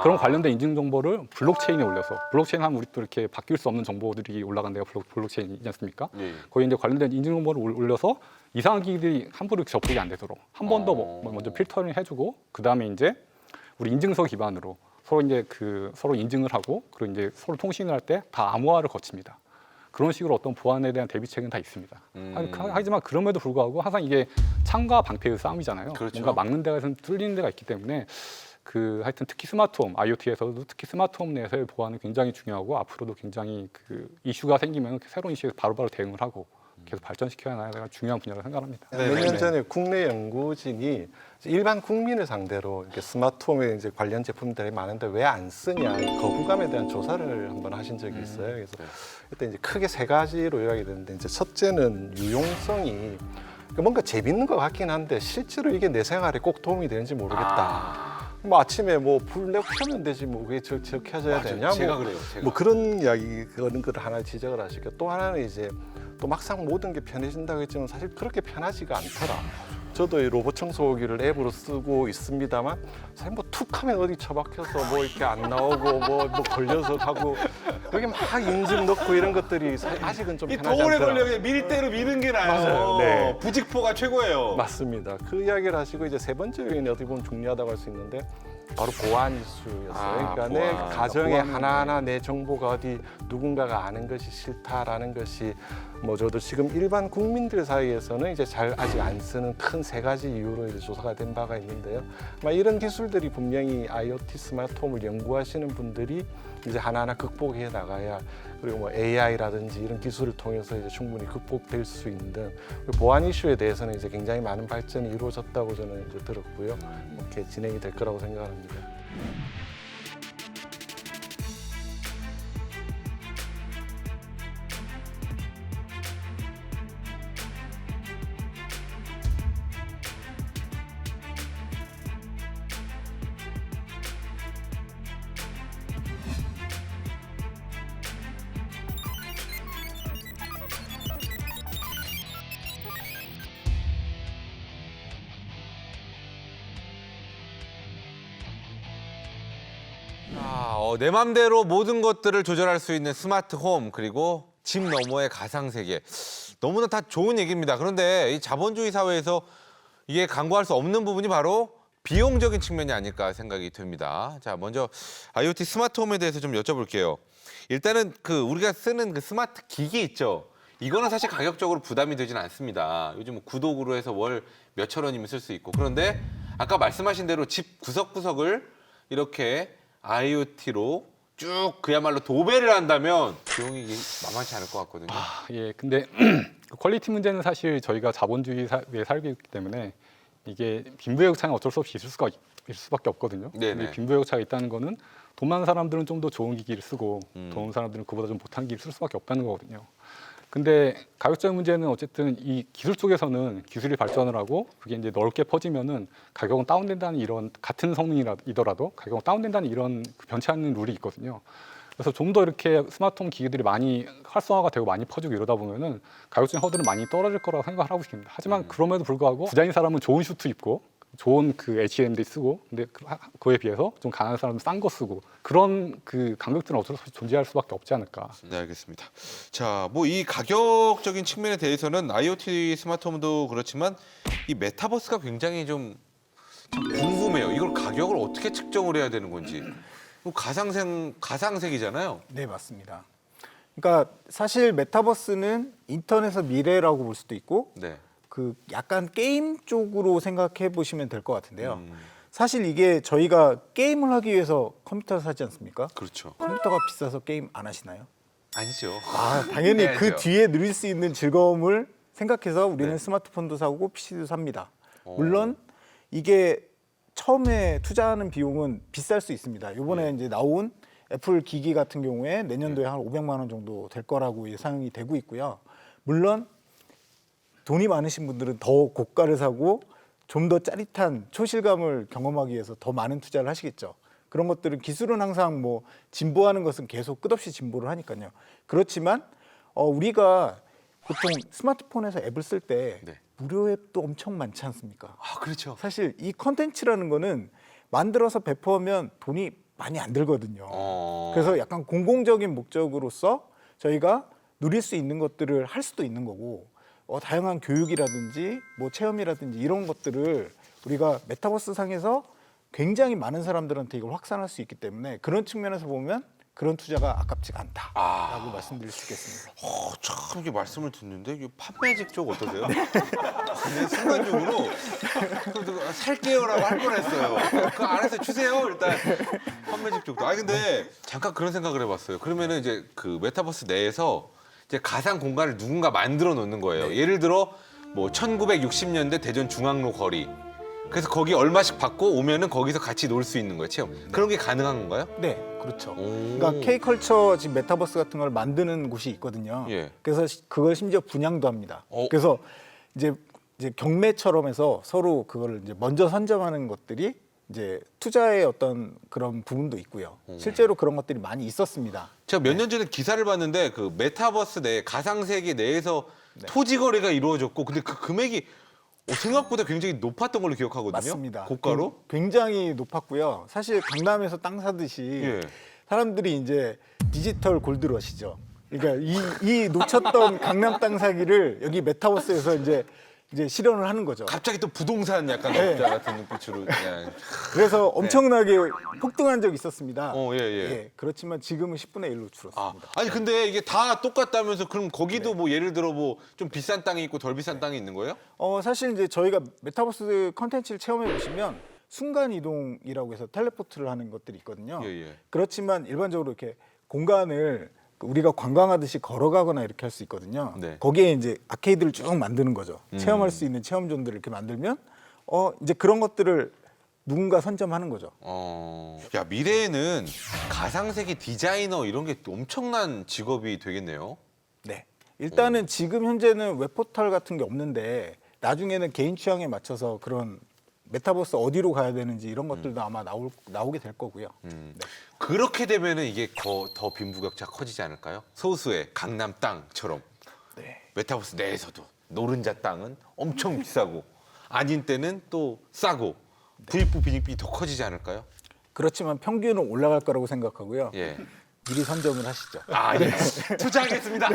그런 관련된 인증 정보를 블록체인에 올려서 블록체인 하면 우리 또 이렇게 바뀔 수 없는 정보들이 올라간 데가 블록체인이지 않습니까? 예. 거기 이제 관련된 인증 정보를 올려서 이상한 기기들이 함부로 접속이 안 되도록 한 번 더 먼저 필터링 해주고 그 다음에 이제 우리 인증서 기반으로 서로 이제 서로 인증을 하고 그리고 이제 서로 통신을 할 때 다 암호화를 거칩니다. 그런 식으로 어떤 보안에 대한 대비책은 다 있습니다. 하지만 그럼에도 불구하고 항상 이게 창과 방패의 싸움이잖아요. 그렇죠. 뭔가 막는 데가 있으면 뚫리는 데가 있기 때문에 하여튼 특히 스마트홈, IoT에서도 특히 스마트홈 내에서의 보안은 굉장히 중요하고 앞으로도 굉장히 그 이슈가 생기면 새로운 이슈에 바로바로 대응을 하고 계속 발전시켜야 하는 중요한 분야라고 생각합니다. 몇 년 전에 국내 연구진이 일반 국민을 상대로 이렇게 스마트홈에 이제 관련 제품들이 많은데 왜 안 쓰냐 거부감에 대한 조사를 한번 하신 적이 있어요. 그래서 그때 이제 크게 세 가지로 요약이 되는데 이제 첫째는 유용성이 뭔가 재밌는 것 같긴 한데 실제로 이게 내 생활에 꼭 도움이 되는지 모르겠다. 뭐 아침에 뭐 불 내고 켜면 되지 뭐 그게 저 켜져야 되냐 제가 뭐, 그래요. 제가. 뭐 그런 이야기 그런 걸 하나 지적을 하시고 또 하나는 이제 또 막상 모든 게 편해진다고 했지만 사실 그렇게 편하지가 않더라. 저도 이 로봇 청소기를 앱으로 쓰고 있습니다만 사실 뭐 툭하면 어디 처박혀서 뭐 이렇게 안 나오고 뭐 걸려서 가고 여기 막 인증 넣고 이런 것들이 사실 아직은 좀 이 편하지 더 오래 않더라. 걸려 그냥 밀 대로 미는 게 나아요. 맞아요. 네. 부직포가 최고예요. 맞습니다. 그 이야기를 하시고 이제 세 번째 요인이 어떻게 보면 중요하다고 할 수 있는데 바로 보안 이슈였어요. 아, 그러니까 내 보안. 가정에 보안은 하나하나 내 정보가 어디 누군가가 아는 것이 싫다라는 것이 뭐 저도 지금 일반 국민들 사이에서는 이제 잘 아직 안 쓰는 큰 세 가지 이유로 이제 조사가 된 바가 있는데요. 아마 이런 기술들이 분명히 IoT 스마트홈을 연구하시는 분들이 이제 하나하나 극복해 나가야 그리고 뭐 AI라든지 이런 기술을 통해서 이제 충분히 극복될 수 있는 보안 이슈에 대해서는 이제 굉장히 많은 발전이 이루어졌다고 저는 이제 들었고요. 이렇게 진행이 될 거라고 생각합니다. 내 맘대로 모든 것들을 조절할 수 있는 스마트 홈 그리고 집 너머의 가상 세계 너무나 다 좋은 얘기입니다. 그런데 이 자본주의 사회에서 이게 강구할 수 없는 부분이 바로 비용적인 측면이 아닐까 생각이 듭니다. 자, 먼저 IoT 스마트 홈에 대해서 좀 여쭤볼게요. 일단은 그 우리가 쓰는 그 스마트 기기 있죠. 이거는 사실 가격적으로 부담이 되진 않습니다. 요즘 뭐 구독으로 해서 월 몇천 원이면 쓸 수 있고. 그런데 아까 말씀하신 대로 집 구석구석을 이렇게 IoT로 쭉 그야말로 도배를 한다면 비용이 만만치 않을 것 같거든요. 예, 근데 그 퀄리티 문제는 사실 저희가 자본주의 사회에 살고 있기 때문에 이게 빈부격차는 어쩔 수 없이 있을 수밖에 없거든요. 네네. 근데 빈부격차가 있다는 거는 돈 많은 사람들은 좀 더 좋은 기기를 쓰고 돈 없는 사람들은 그보다 좀 못한 기기를 쓸 수밖에 없다는 거거든요. 근데 가격적 문제는 어쨌든 이 기술 쪽에서는 기술이 발전을 하고 그게 이제 넓게 퍼지면은 가격은 다운된다는 이런 같은 성능이더라도 가격은 다운된다는 이런 변치 않는 룰이 있거든요. 그래서 좀 더 이렇게 스마트홈 기기들이 많이 활성화가 되고 많이 퍼지고 이러다 보면은 가격적인 허들은 많이 떨어질 거라고 생각을 하고 있습니다. 하지만 그럼에도 불구하고 부자인 사람은 좋은 슈트 입고 좋은 그 HMD 쓰고 근데 그거에 비해서 좀 가난한 사람은 싼 거 쓰고 그런 그 간격들은 어쩔 수 없이 존재할 수밖에 없지 않을까. 네, 알겠습니다. 자, 뭐 이 가격적인 측면에 대해서는 IoT 스마트홈도 그렇지만 이 메타버스가 굉장히 좀 궁금해요. 이걸 가격을 어떻게 측정을 해야 되는 건지. 뭐 가상색이잖아요. 네, 맞습니다. 그러니까 사실 메타버스는 인터넷의 미래라고 볼 수도 있고 네. 그 약간 게임 쪽으로 생각해 보시면 될 것 같은데요. 사실 이게 저희가 게임을 하기 위해서 컴퓨터를 사지 않습니까? 그렇죠. 컴퓨터가 비싸서 게임 안 하시나요? 아니죠. 당연히 해야죠. 그 뒤에 누릴 수 있는 즐거움을 생각해서 우리는 스마트폰도 사고 PC도 삽니다. 물론 이게 처음에 투자하는 비용은 비쌀 수 있습니다. 이번에 이제 나온 애플 기기 같은 경우에 내년도에 한 500만 원 정도 될 거라고 예상이 되고 있고요. 물론 돈이 많으신 분들은 더 고가를 사고 좀 더 짜릿한 초실감을 경험하기 위해서 더 많은 투자를 하시겠죠. 그런 것들은 기술은 항상 뭐 진보하는 것은 계속 끝없이 진보를 하니까요. 그렇지만 우리가 보통 스마트폰에서 앱을 쓸 때 네. 무료 앱도 엄청 많지 않습니까? 아, 그렇죠. 사실 이 컨텐츠라는 거는 만들어서 배포하면 돈이 많이 안 들거든요. 그래서 약간 공공적인 목적으로서 저희가 누릴 수 있는 것들을 할 수도 있는 거고 다양한 교육이라든지 뭐 체험이라든지 이런 것들을 우리가 메타버스 상에서 굉장히 많은 사람들한테 이걸 확산할 수 있기 때문에 그런 측면에서 보면 그런 투자가 아깝지가 않다라고 말씀드릴 수 있겠습니다. 참 이게 말씀을 듣는데 이 판매직 쪽 어떠세요? 근데 순간적으로 살게요라고 할 뻔했어요. 그 안에서 주세요 일단 판매직 쪽도. 아 근데 잠깐 그런 생각을 해봤어요. 그러면은 이제 그 메타버스 내에서 이제 가상 공간을 누군가 만들어 놓는 거예요. 예를 들어 뭐 1960년대 대전 중앙로 거리. 그래서 거기 얼마씩 받고 오면은 거기서 같이 놀 수 있는 거예요, 체험. 그런 게 가능한 건가요? 네, 그렇죠. 그러니까 K컬처 지금 메타버스 같은 걸 만드는 곳이 있거든요. 예. 그래서 그걸 심지어 분양도 합니다. 어. 그래서 이제 경매처럼 해서 서로 그거를 이제 먼저 선점하는 것들이 이제 투자의 어떤 그런 부분도 있고요. 실제로 그런 것들이 많이 있었습니다. 제가 몇 년 전에 기사를 봤는데 그 메타버스 내 가상 세계 내에서 네. 토지 거래가 이루어졌고 근데 그 금액이 생각보다 굉장히 높았던 걸로 기억하거든요. 맞습니다. 고가로? 굉장히 높았고요. 사실 강남에서 땅 사듯이 예. 사람들이 이제 디지털 골드러시죠. 그러니까 이 놓쳤던 강남 땅 사기를 여기 메타버스에서 이제 실현을 하는 거죠. 갑자기 또 부동산 약간 네. 업자 같은 눈빛으로 그냥. 그래서 엄청나게 폭등한 적이 있었습니다. 예. 그렇지만 지금은 10분의 1로 아, 줄었습니다. 아니 근데 이게 다 똑같다면서 그럼 거기도 뭐 예를 들어 뭐 좀 비싼 땅이 있고 덜 비싼 땅이 있는 거예요? 사실 이제 저희가 메타버스 컨텐츠를 체험해 보시면 순간 이동이라고 해서 텔레포트를 하는 것들이 있거든요. 예. 그렇지만 일반적으로 이렇게 공간을 우리가 관광하듯이 걸어가거나 이렇게 할 수 있거든요. 네. 거기에 이제 아케이드를 쭉 만드는 거죠. 체험할 수 있는 체험존들을 이렇게 만들면 이제 그런 것들을 누군가 선점하는 거죠. 야 미래에는 가상세계 디자이너 이런 게 또 엄청난 직업이 되겠네요. 네. 일단은 지금 현재는 웹포털 같은 게 없는데 나중에는 개인 취향에 맞춰서 그런 메타버스 어디로 가야 되는지 이런 것들도 아마 나오게 될 거고요. 네. 그렇게 되면은 이게 더 빈부격차가 커지지 않을까요? 소수의 강남 땅처럼 네. 메타버스 내에서도 노른자 땅은 엄청 비싸고 아닌 때는 또 싸고 부익부 빈익빈이 더 커지지 않을까요? 그렇지만 평균은 올라갈 거라고 생각하고요. 예. 미리 선점을 하시죠. 예. 투자하겠습니다.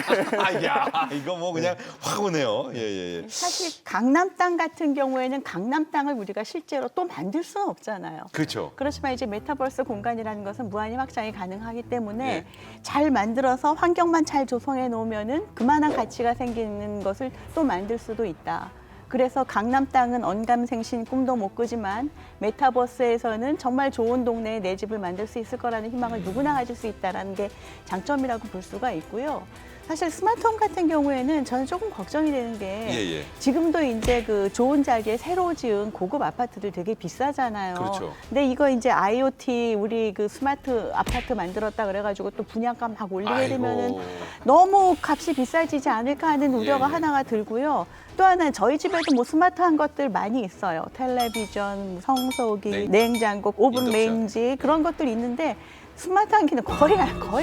야, 이거 뭐 그냥 확 오네요. 예. 사실 강남 땅 같은 경우에는 강남 땅을 우리가 실제로 또 만들 수는 없잖아요. 그렇죠. 그렇지만 이제 메타버스 공간이라는 것은 무한히 확장이 가능하기 때문에 네. 잘 만들어서 환경만 잘 조성해 놓으면은 그만한 가치가 생기는 것을 또 만들 수도 있다. 그래서 강남 땅은 언감생신 꿈도 못 꾸지만 메타버스에서는 정말 좋은 동네에 내 집을 만들 수 있을 거라는 희망을 누구나 가질 수 있다는 게 장점이라고 볼 수가 있고요. 사실 스마트홈 같은 경우에는 저는 조금 걱정이 되는 게 예. 지금도 이제 그 좋은 자리에 새로 지은 고급 아파트들 되게 비싸잖아요. 그렇죠. 근데 이거 이제 IoT 우리 그 스마트 아파트 만들었다 그래가지고 또 분양가 막 올리게 되면은 너무 값이 비싸지지 않을까 하는 우려가 예. 하나가 들고요. 또 하나는 저희 집에도 뭐 스마트한 것들 많이 있어요. 텔레비전, 성소기, 냉장고, 오븐 인덕션. 레인지 그런 것들이 있는데 스마트한 기능 거의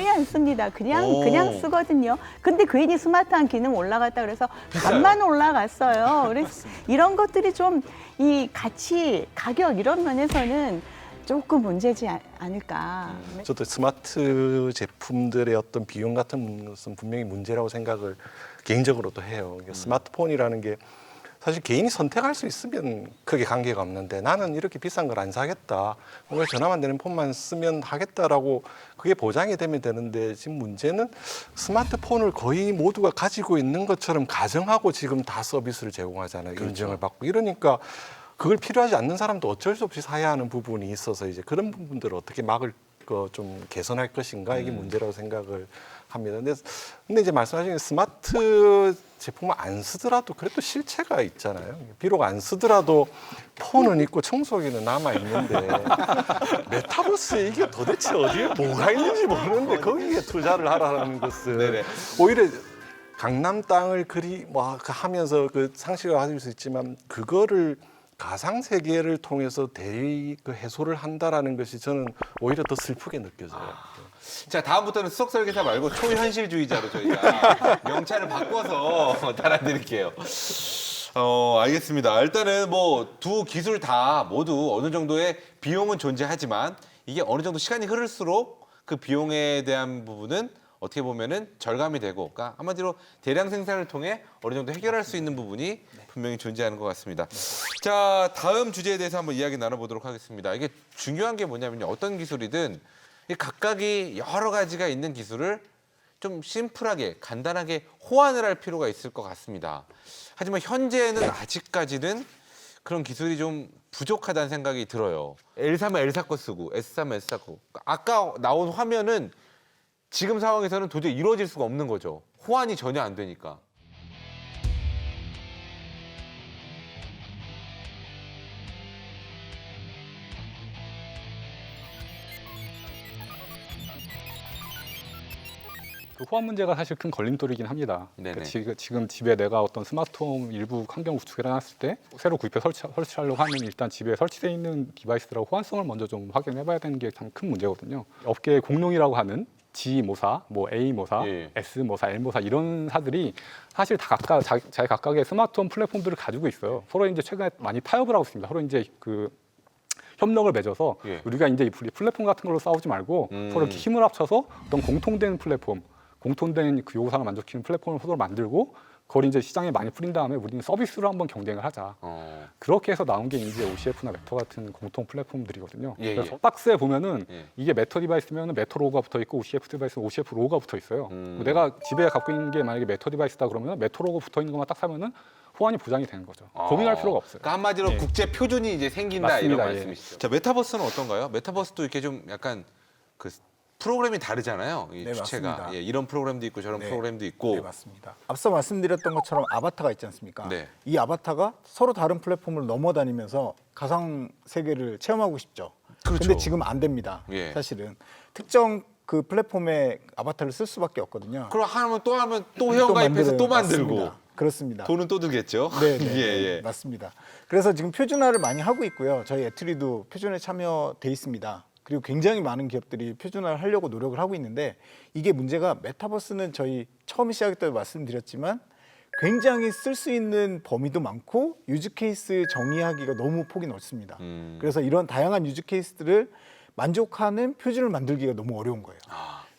안 씁니다. 그냥 쓰거든요. 근데 괜히 스마트한 기능 올라갔다 그래서 값만 올라갔어요. 그래서 이런 것들이 좀 이 가치, 가격 이런 면에서는 조금 문제지 않을까. 저도 스마트 제품들의 어떤 비용 같은 것은 분명히 문제라고 생각을 개인적으로도 해요. 스마트폰이라는 게 사실 개인이 선택할 수 있으면 크게 관계가 없는데 나는 이렇게 비싼 걸 안 사겠다. 오늘 전화만 되는 폰만 쓰면 하겠다라고 그게 보장이 되면 되는데 지금 문제는 스마트폰을 거의 모두가 가지고 있는 것처럼 가정하고 지금 다 서비스를 제공하잖아요. 그렇죠. 인증을 받고 이러니까 그걸 필요하지 않는 사람도 어쩔 수 없이 사야 하는 부분이 있어서 이제 그런 부분들을 어떻게 막을 좀 개선할 것인가 이게 문제라고 생각을 합니다. 근데 이제 말씀하신 스마트 제품을 안 쓰더라도 그래도 실체가 있잖아요. 비록 안 쓰더라도 폰은 있고 청소기는 남아 있는데 메타버스에 이게 도대체 어디에 뭐가 있는지 모르는데 거기에 투자를 하라는 것은 네네. 오히려 강남 땅을 하면서 그 상식을 가질 수 있지만 그거를 가상 세계를 통해서 그 해소를 한다라는 것이 저는 오히려 더 슬프게 느껴져요. 자, 다음부터는 수석 설계사 말고 초현실주의자로 저희가 명찰을 바꿔서 달아드릴게요. 알겠습니다. 일단은 뭐 두 기술 다 모두 어느 정도의 비용은 존재하지만 이게 어느 정도 시간이 흐를수록 그 비용에 대한 부분은 어떻게 보면은 절감이 되고, 그러니까 한마디로 대량 생산을 통해 어느 정도 해결할 수 있는 부분이 분명히 존재하는 것 같습니다. 자, 다음 주제에 대해서 한번 이야기 나눠보도록 하겠습니다. 이게 중요한 게 뭐냐면요, 어떤 기술이든 이 각각이 여러 가지가 있는 기술을 좀 심플하게 간단하게 호환을 할 필요가 있을 것 같습니다. 하지만 현재는 아직까지는 그런 기술이 좀 부족하다는 생각이 들어요. L3은 L사 거 쓰고 S3은 S사 거. 아까 나온 화면은 지금 상황에서는 도저히 이루어질 수가 없는 거죠. 호환이 전혀 안 되니까. 그 호환 문제가 사실 큰 걸림돌이긴 합니다. 네네. 그러니까 지금 집에 내가 어떤 스마트홈 일부 환경 구축을 해놨을 때 새로 구입해 설치하려고 하면 일단 집에 설치되어 있는 디바이스들하고 호환성을 먼저 좀 확인해봐야 되는 게 참 큰 문제거든요. 업계 공룡이라고 하는 G 모사, 뭐 A 모사, 예. S 모사, L 모사 이런 사들이 사실 다 각각 자기 각각의 스마트홈 플랫폼들을 가지고 있어요. 서로 이제 최근에 많이 타협을 하고 있습니다. 서로 이제 그 협력을 맺어서 예. 우리가 이제 이 플랫폼 같은 걸로 싸우지 말고 서로 이렇게 힘을 합쳐서 어떤 공통된 플랫폼, 공통된 그 요구사항을 만족시키는 플랫폼을 서로 만들고 그걸 이제 시장에 많이 뿌린 다음에 우리는 서비스로 한번 경쟁을 하자. 그렇게 해서 나온 게 이제 OCF나 메터 같은 공통 플랫폼들이거든요. 예, 그래서 예. 박스에 보면은 예. 이게 메터 디바이스면 메터 로고가 붙어 있고 OCF 디바이스는 OCF 로고가 붙어 있어요. 내가 집에 갖고 있는 게 만약에 메터 디바이스다 그러면 메터 로고 붙어 있는 것만 딱 사면은 호환이 보장이 되는 거죠. 고민할 필요가 없어요. 그러니까 한마디로 예. 국제 표준이 이제 생긴다 맞습니다. 이런 예. 말씀이시죠. 자, 메타버스는 어떤가요? 메타버스도 이렇게 좀 약간 그 프로그램이 다르잖아요. 이 네, 주체가. 맞습니다. 예, 이런 프로그램도 있고 저런 네. 프로그램도 있고. 네, 맞습니다. 앞서 말씀드렸던 것처럼 아바타가 있지 않습니까? 네. 이 아바타가 서로 다른 플랫폼을 넘어다니면서 가상 세계를 체험하고 싶죠. 그렇죠. 근데 지금 안 됩니다. 예. 사실은 특정 그 플랫폼에 아바타를 쓸 수밖에 없거든요. 그럼 하면 또 회원 가입해서 또 만들고 맞습니다. 그렇습니다. 돈은 또 들겠죠. 네, 네, 예, 네, 예. 맞습니다. 그래서 지금 표준화를 많이 하고 있고요. 저희 애트리도 표준에 참여돼 있습니다. 그리고 굉장히 많은 기업들이 표준화를 하려고 노력을 하고 있는데 이게 문제가 메타버스는 저희 처음 시작할 때도 말씀드렸지만 굉장히 쓸 수 있는 범위도 많고 유즈 케이스 정의하기가 너무 폭이 넓습니다. 그래서 이런 다양한 유즈 케이스들을 만족하는 표준을 만들기가 너무 어려운 거예요.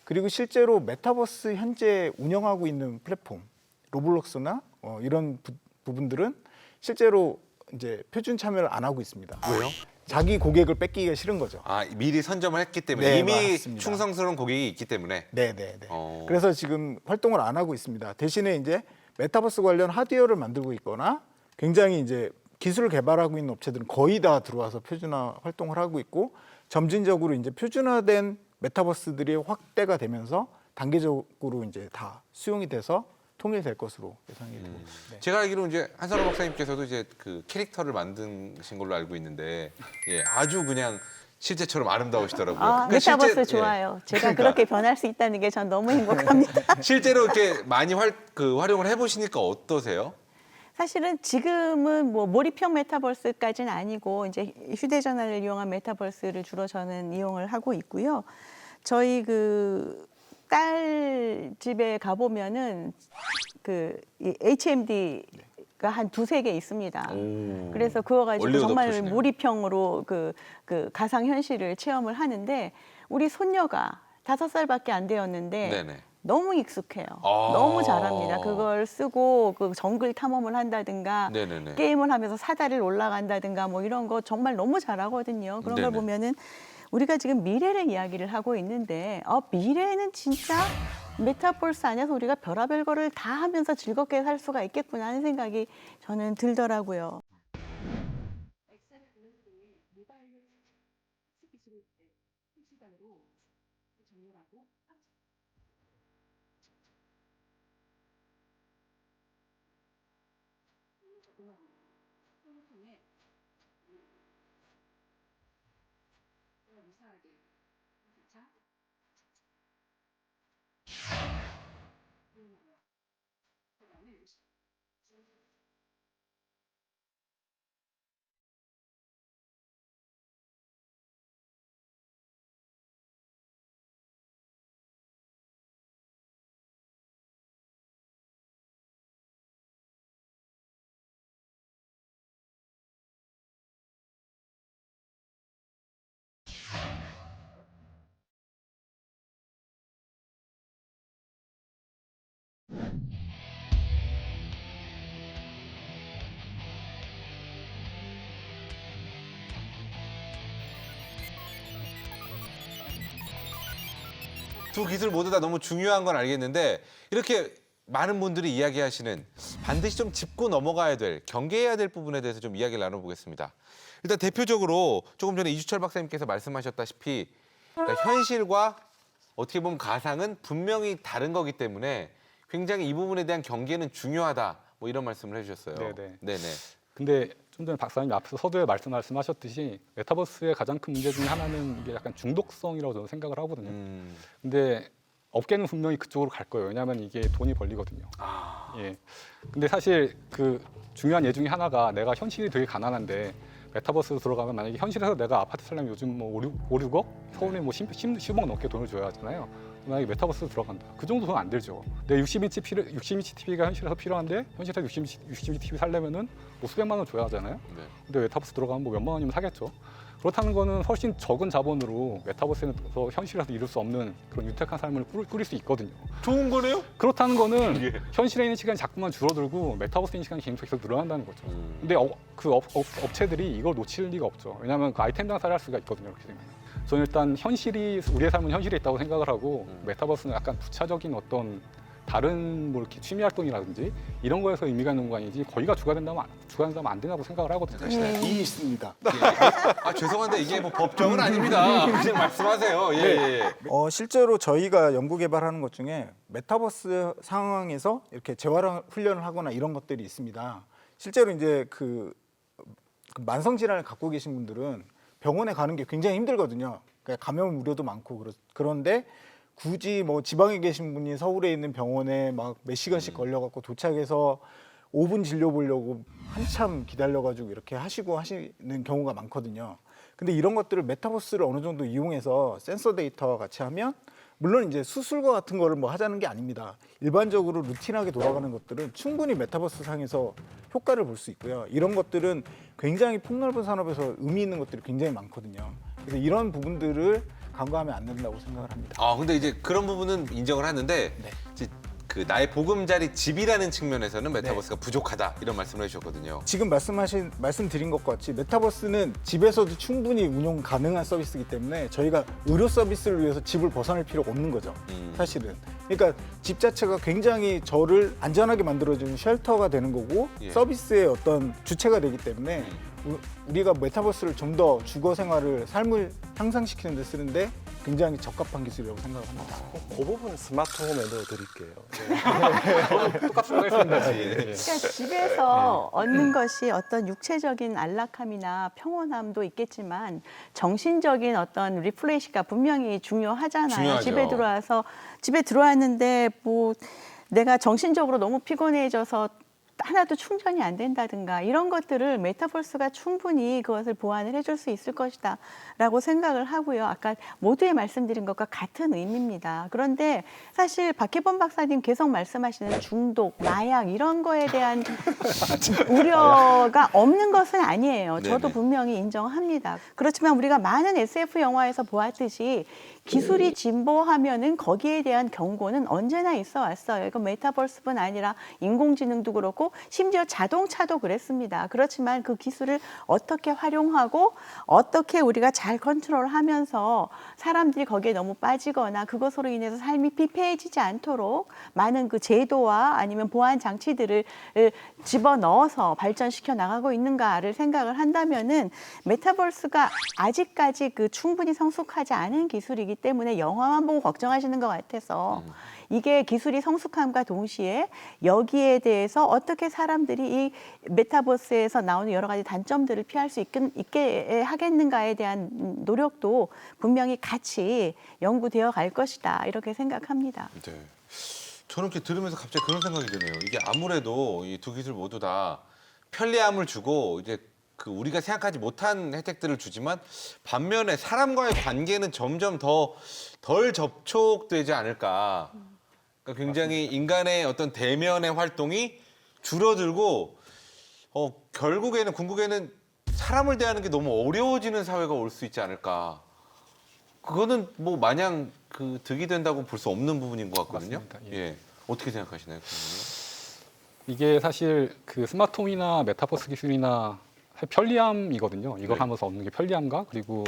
그리고 실제로 메타버스 현재 운영하고 있는 플랫폼 로블록스나 이런 부분들은 실제로 이제 표준 참여를 안 하고 있습니다. 왜요? 자기 고객을 뺏기기가 싫은 거죠. 아, 미리 선점을 했기 때문에 네, 이미 맞습니다. 충성스러운 고객이 있기 때문에. 네, 네, 네. 어. 그래서 지금 활동을 안 하고 있습니다. 대신에 이제 메타버스 관련 하드웨어를 만들고 있거나 굉장히 이제 기술을 개발하고 있는 업체들은 거의 다 들어와서 표준화 활동을 하고 있고 점진적으로 이제 표준화된 메타버스들이 확대가 되면서 단계적으로 이제 다 수용이 돼서 통일될 것으로 예상이 되고 있습니다. 네. 제가 알기로는 이제 한선호 박사님께서도 이제 그 캐릭터를 만드신 걸로 알고 있는데 예, 아주 그냥 실제처럼 아름다우시더라고요. 아, 그러니까 메타버스 실제- 좋아요. 제가 그러니까. 그렇게 변할 수 있다는 게 전 너무 행복합니다. 실제로 이렇게 많이 활용을 해보시니까 어떠세요? 사실은 지금은 뭐 몰입형 메타버스까지는 아니고 이제 휴대전화를 이용한 메타버스를 주로 저는 이용을 하고 있고요. 저희 그 딸 집에 가보면은 이 HMD가 한 두세 개 있습니다. 그래서 그거 가지고 원리 정말 어댑터시네요. 몰입형으로 그 가상 현실을 체험을 하는데 우리 손녀가 5살밖에 안 되었는데 네네. 너무 익숙해요. 아. 너무 잘합니다. 그걸 쓰고 그 정글 탐험을 한다든가 네네네. 게임을 하면서 사다리를 올라간다든가 뭐 이런 거 정말 너무 잘하거든요. 그런 네네. 걸 보면은 우리가 지금 미래를 이야기를 하고 있는데 미래에는 진짜 메타버스 안에서 우리가 별의별 거를 다 하면서 즐겁게 살 수가 있겠구나 하는 생각이 저는 들더라고요. 두 기술 모두 다 너무 중요한 건 알겠는데 이렇게 많은 분들이 이야기하시는 반드시 좀 짚고 넘어가야 될, 경계해야 될 부분에 대해서 좀 이야기를 나눠보겠습니다. 일단 대표적으로 조금 전에 이주철 박사님께서 말씀하셨다시피 그러니까 현실과 어떻게 보면 가상은 분명히 다른 거기 때문에 굉장히 이 부분에 대한 경계는 중요하다. 뭐 이런 말씀을 해주셨어요. 네네. 네네. 근데 좀 전에 박사님이 앞서 서두에 말씀하셨듯이 메타버스의 가장 큰 문제 중에 하나는 이게 약간 중독성이라고 저는 생각을 하거든요. 근데 업계는 분명히 그쪽으로 갈 거예요. 왜냐하면 이게 돈이 벌리거든요. 예. 근데 사실 그 중요한 예 중에 하나가 내가 현실이 되게 가난한데 메타버스로 들어가면 만약에 현실에서 내가 아파트 살려면 요즘 뭐 5, 6억? 서울에 뭐 10억 넘게 돈을 줘야 하잖아요. 만약에 메타버스로 들어간다. 그 정도 돈 안 들죠. 내 60인치 TV가 현실에서 필요한데 현실에서 60인치 TV 살려면은 뭐 수백만 원 줘야 하잖아요. 네. 근데 메타버스 들어가면 뭐 몇만 원이면 사겠죠. 그렇다는 거는 훨씬 적은 자본으로 메타버스에서 현실에서 이룰 수 없는 그런 유택한 삶을 꾸릴 수 있거든요. 좋은 거네요? 그렇다는 거는 예. 현실에 있는 시간이 자꾸만 줄어들고 메타버스에 있는 시간이 계속 늘어난다는 거죠. 음. 근데 그 업체들이 이걸 놓칠 리가 없죠. 왜냐하면 그 아이템 장사를 할 수가 있거든요. 그렇게 되면. 저는 일단 우리의 삶은 현실에 있다고 생각을 하고 메타버스는 약간 부차적인 어떤 다른 뭐 이렇게 취미 활동이라든지 이런 거에서 의미가 있는 공간이지 거기가 주가 된다면 안 된다고 생각을 하거든요. 이 있습니다. 아 죄송한데 이게 뭐 법정은 아닙니다. 그냥 말씀하세요. 예, 예. 실제로 저희가 연구 개발하는 것 중에 메타버스 상황에서 이렇게 재활 훈련을 하거나 이런 것들이 있습니다. 실제로 이제 그 만성 질환을 갖고 계신 분들은 병원에 가는 게 굉장히 힘들거든요. 그러니까 감염 우려도 많고 그런데 굳이 뭐 지방에 계신 분이 서울에 있는 병원에 막 몇 시간씩 걸려갖고 도착해서 5분 진료 보려고 한참 기다려가지고 이렇게 하시는 경우가 많거든요. 근데 이런 것들을 메타버스를 어느 정도 이용해서 센서 데이터와 같이 하면 물론 이제 수술과 같은 거를 뭐 하자는 게 아닙니다. 일반적으로 루틴하게 돌아가는 것들은 충분히 메타버스 상에서 효과를 볼 수 있고요. 이런 것들은 굉장히 폭넓은 산업에서 의미 있는 것들이 굉장히 많거든요. 그래서 이런 부분들을 간과하면 안 된다고 생각을 합니다. 아 근데 이제 그런 부분은 인정을 하는데 네. 이제 그 나의 보금자리 집이라는 측면에서는 메타버스가 부족하다 이런 말씀을 해주셨거든요. 지금 말씀드린 것과 같이 메타버스는 집에서도 충분히 운용 가능한 서비스이기 때문에 저희가 의료 서비스를 위해서 집을 벗어날 필요가 없는 거죠. 사실은. 그러니까 집 자체가 굉장히 저를 안전하게 만들어주는 쉘터가 되는 거고 예. 서비스의 어떤 주체가 되기 때문에 우리가 메타버스를 좀 더 주거 생활을 삶을 향상시키는 데 쓰는데 굉장히 적합한 기술이라고 생각합니다. 그 부분은 스마트홈에 넣어드릴게요. 똑같은 거 했습니다. 예. 그러니까 집에서 얻는 것이 어떤 육체적인 안락함이나 평온함도 있겠지만 정신적인 어떤 리프레시가 분명히 중요하잖아요. 중요하죠. 집에 들어왔는데 뭐 내가 정신적으로 너무 피곤해져서 하나도 충전이 안 된다든가 이런 것들을 메타버스가 충분히 그것을 보완을 해줄 수 있을 것이다 라고 생각을 하고요. 아까 모두에 말씀드린 것과 같은 의미입니다. 그런데 사실 박혜범 박사님 계속 말씀하시는 중독, 마약 이런 거에 대한 우려가 없는 것은 아니에요. 저도 네네. 분명히 인정합니다. 그렇지만 우리가 많은 SF 영화에서 보았듯이 기술이 진보하면은 거기에 대한 경고는 언제나 있어 왔어요. 이건 메타버스뿐 아니라 인공지능도 그렇고 심지어 자동차도 그랬습니다. 그렇지만 그 기술을 어떻게 활용하고 어떻게 우리가 잘 컨트롤하면서 사람들이 거기에 너무 빠지거나 그것으로 인해서 삶이 피폐해지지 않도록 많은 그 제도와 아니면 보안 장치들을 집어넣어서 발전시켜 나가고 있는가를 생각을 한다면은 메타버스가 아직까지 그 충분히 성숙하지 않은 기술이기 때문에 영화만 보고 걱정하시는 것 같아서 이게 기술이 성숙함과 동시에 여기에 대해서 어떻게 사람들이 이 메타버스에서 나오는 여러 가지 단점들을 피할 수 있게 하겠는가에 대한 노력도 분명히 같이 연구되어 갈 것이다 이렇게 생각합니다. 네. 저는 이렇게 들으면서 갑자기 그런 생각이 드네요. 이게 아무래도 이 두 기술 모두 다 편리함을 주고 이제 그 우리가 생각하지 못한 혜택들을 주지만 반면에 사람과의 관계는 점점 덜 접촉되지 않을까. 그러니까 굉장히 인간의 어떤 대면의 활동이 줄어들고 결국에는 궁극에는 사람을 대하는 게 너무 어려워지는 사회가 올 수 있지 않을까. 그거는 뭐 마냥 그 득이 된다고 볼 수 없는 부분인 것 같거든요. 맞습니다. 예. 어떻게 생각하시나요? 이게 사실 그 스마트홈이나 메타버스 기술이나 편리함이거든요. 이걸 네. 하면서 얻는 게 편리함과 그리고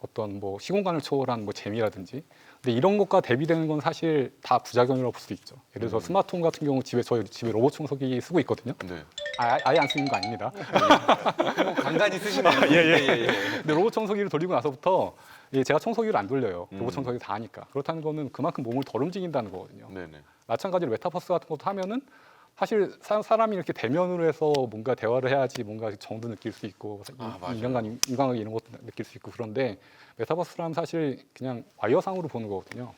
어떤 뭐 시공간을 초월한 뭐 재미라든지. 근데 이런 것과 대비되는 건 사실 다 부작용이라고 볼 수 있죠. 예를 들어서 스마트홈 같은 경우 저희 집에 로봇 청소기 쓰고 있거든요. 네. 아예 안 쓰는 거 아닙니다. 간간히 쓰시네요. 예. 근데 로봇 청소기를 돌리고 나서부터 제가 청소기를 안 돌려요. 로봇 청소기 다 하니까. 그렇다는 거는 그만큼 몸을 덜 움직인다는 거거든요. 네네. 마찬가지로 메타버스 같은 것도 하면은 사실 사람이 이렇게 대면으로 해서 뭔가 대화를 해야지 뭔가 정도 느낄 수 있고 맞아요. 인간관계 이런 것도 느낄 수 있고 그런데 메타버스라면 사실 그냥 와이어상으로 보는 거거든요.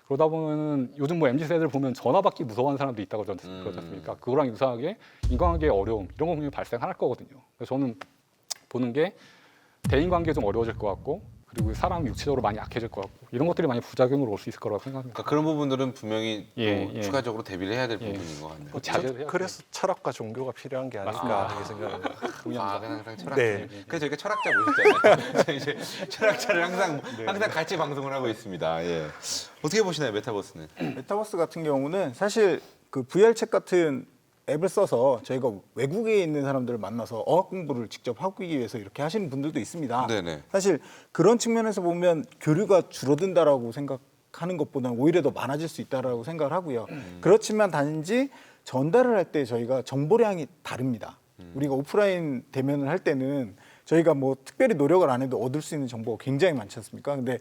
그러다 보면은 요즘 뭐 MZ 세대들 보면 전화 받기 무서워하는 사람도 있다고 그러지 않습니까? 그거랑 유사하게 인간관계의 어려움 이런 거 분명히 발생할 거거든요. 그래서 저는 보는 게 대인관계 좀 어려워질 것 같고 그리고 사람이 육체적으로 많이 약해질 것 같고 이런 것들이 많이 부작용으로 올 수 있을 거라고 생각합니다. 그러니까 그런 부분들은 분명히 또 예. 추가적으로 대비를 해야 될 예. 부분인 것 같네요. 뭐 자제를 해야 그래서 철학과 종교가 필요한 게 아닐까 이렇게 생각합니다. 과학은 항상 철학. 네. 그래서 저희가 철학자 모셨잖아요. 저희 이제 철학자를 항상 같이 방송을 하고 있습니다. 예. 어떻게 보시나요, 메타버스는? 메타버스 같은 경우는 사실 그 VR 책 같은 앱을 써서 저희가 외국에 있는 사람들을 만나서 어학 공부를 직접 하기 위해서 이렇게 하시는 분들도 있습니다. 네네. 사실 그런 측면에서 보면 교류가 줄어든다라고 생각하는 것보다는 오히려 더 많아질 수 있다라고 생각을 하고요. 그렇지만 단지 전달을 할 때 저희가 정보량이 다릅니다. 우리가 오프라인 대면을 할 때는 저희가 뭐 특별히 노력을 안 해도 얻을 수 있는 정보가 굉장히 많지 않습니까? 근데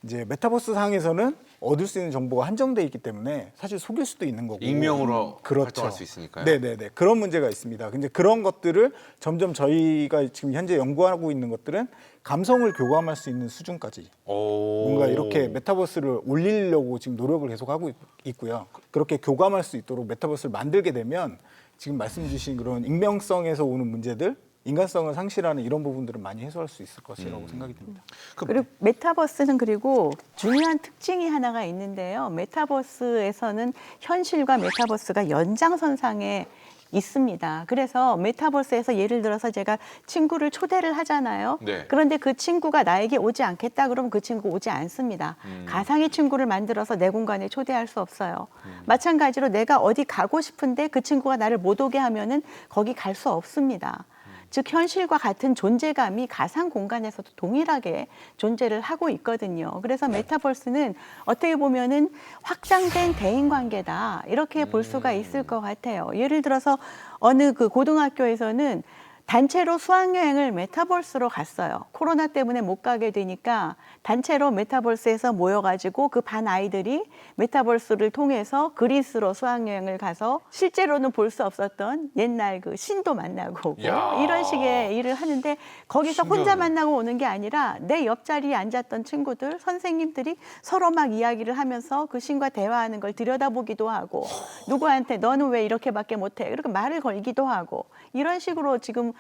이제 메타버스 상에서는 얻을 수 있는 정보가 한정돼 있기 때문에 사실 속일 수도 있는 거고 익명으로 그렇죠. 활동할 수 있으니까요. 네네네 그런 문제가 있습니다. 근데 그런 것들을 점점 저희가 지금 현재 연구하고 있는 것들은 감성을 교감할 수 있는 수준까지 뭔가 이렇게 메타버스를 올리려고 지금 노력을 계속 하고 있고요. 그렇게 교감할 수 있도록 메타버스를 만들게 되면 지금 말씀 주신 그런 익명성에서 오는 문제들 인간성을 상실하는 이런 부분들은 많이 해소할 수 있을 것이라고 생각이 듭니다. 그리고 메타버스는 그리고 중요한 특징이 하나가 있는데요. 메타버스에서는 현실과 메타버스가 연장선상에 있습니다. 그래서 메타버스에서 예를 들어서 제가 친구를 초대를 하잖아요. 네. 그런데 그 친구가 나에게 오지 않겠다 그러면 그 친구 오지 않습니다. 가상의 친구를 만들어서 내 공간에 초대할 수 없어요. 마찬가지로 내가 어디 가고 싶은데 그 친구가 나를 못 오게 하면은 거기 갈 수 없습니다. 즉 현실과 같은 존재감이 가상 공간에서도 동일하게 존재를 하고 있거든요. 그래서 메타버스는 어떻게 보면은 확장된 대인관계다 이렇게 볼 수가 있을 것 같아요. 예를 들어서 어느 그 고등학교에서는 단체로 수학여행을 메타버스로 갔어요. 코로나 때문에 못 가게 되니까 단체로 메타버스에서 모여가지고 그 반 아이들이 메타버스를 통해서 그리스로 수학여행을 가서 실제로는 볼 수 없었던 옛날 그 신도 만나고 오고 야. 이런 식의 일을 하는데 거기서 혼자 신기하네. 만나고 오는 게 아니라 내 옆자리에 앉았던 친구들, 선생님들이 서로 막 이야기를 하면서 그 신과 대화하는 걸 들여다보기도 하고 누구한테 너는 왜 이렇게밖에 못해? 이렇게 말을 걸기도 하고 이런 식으로 지금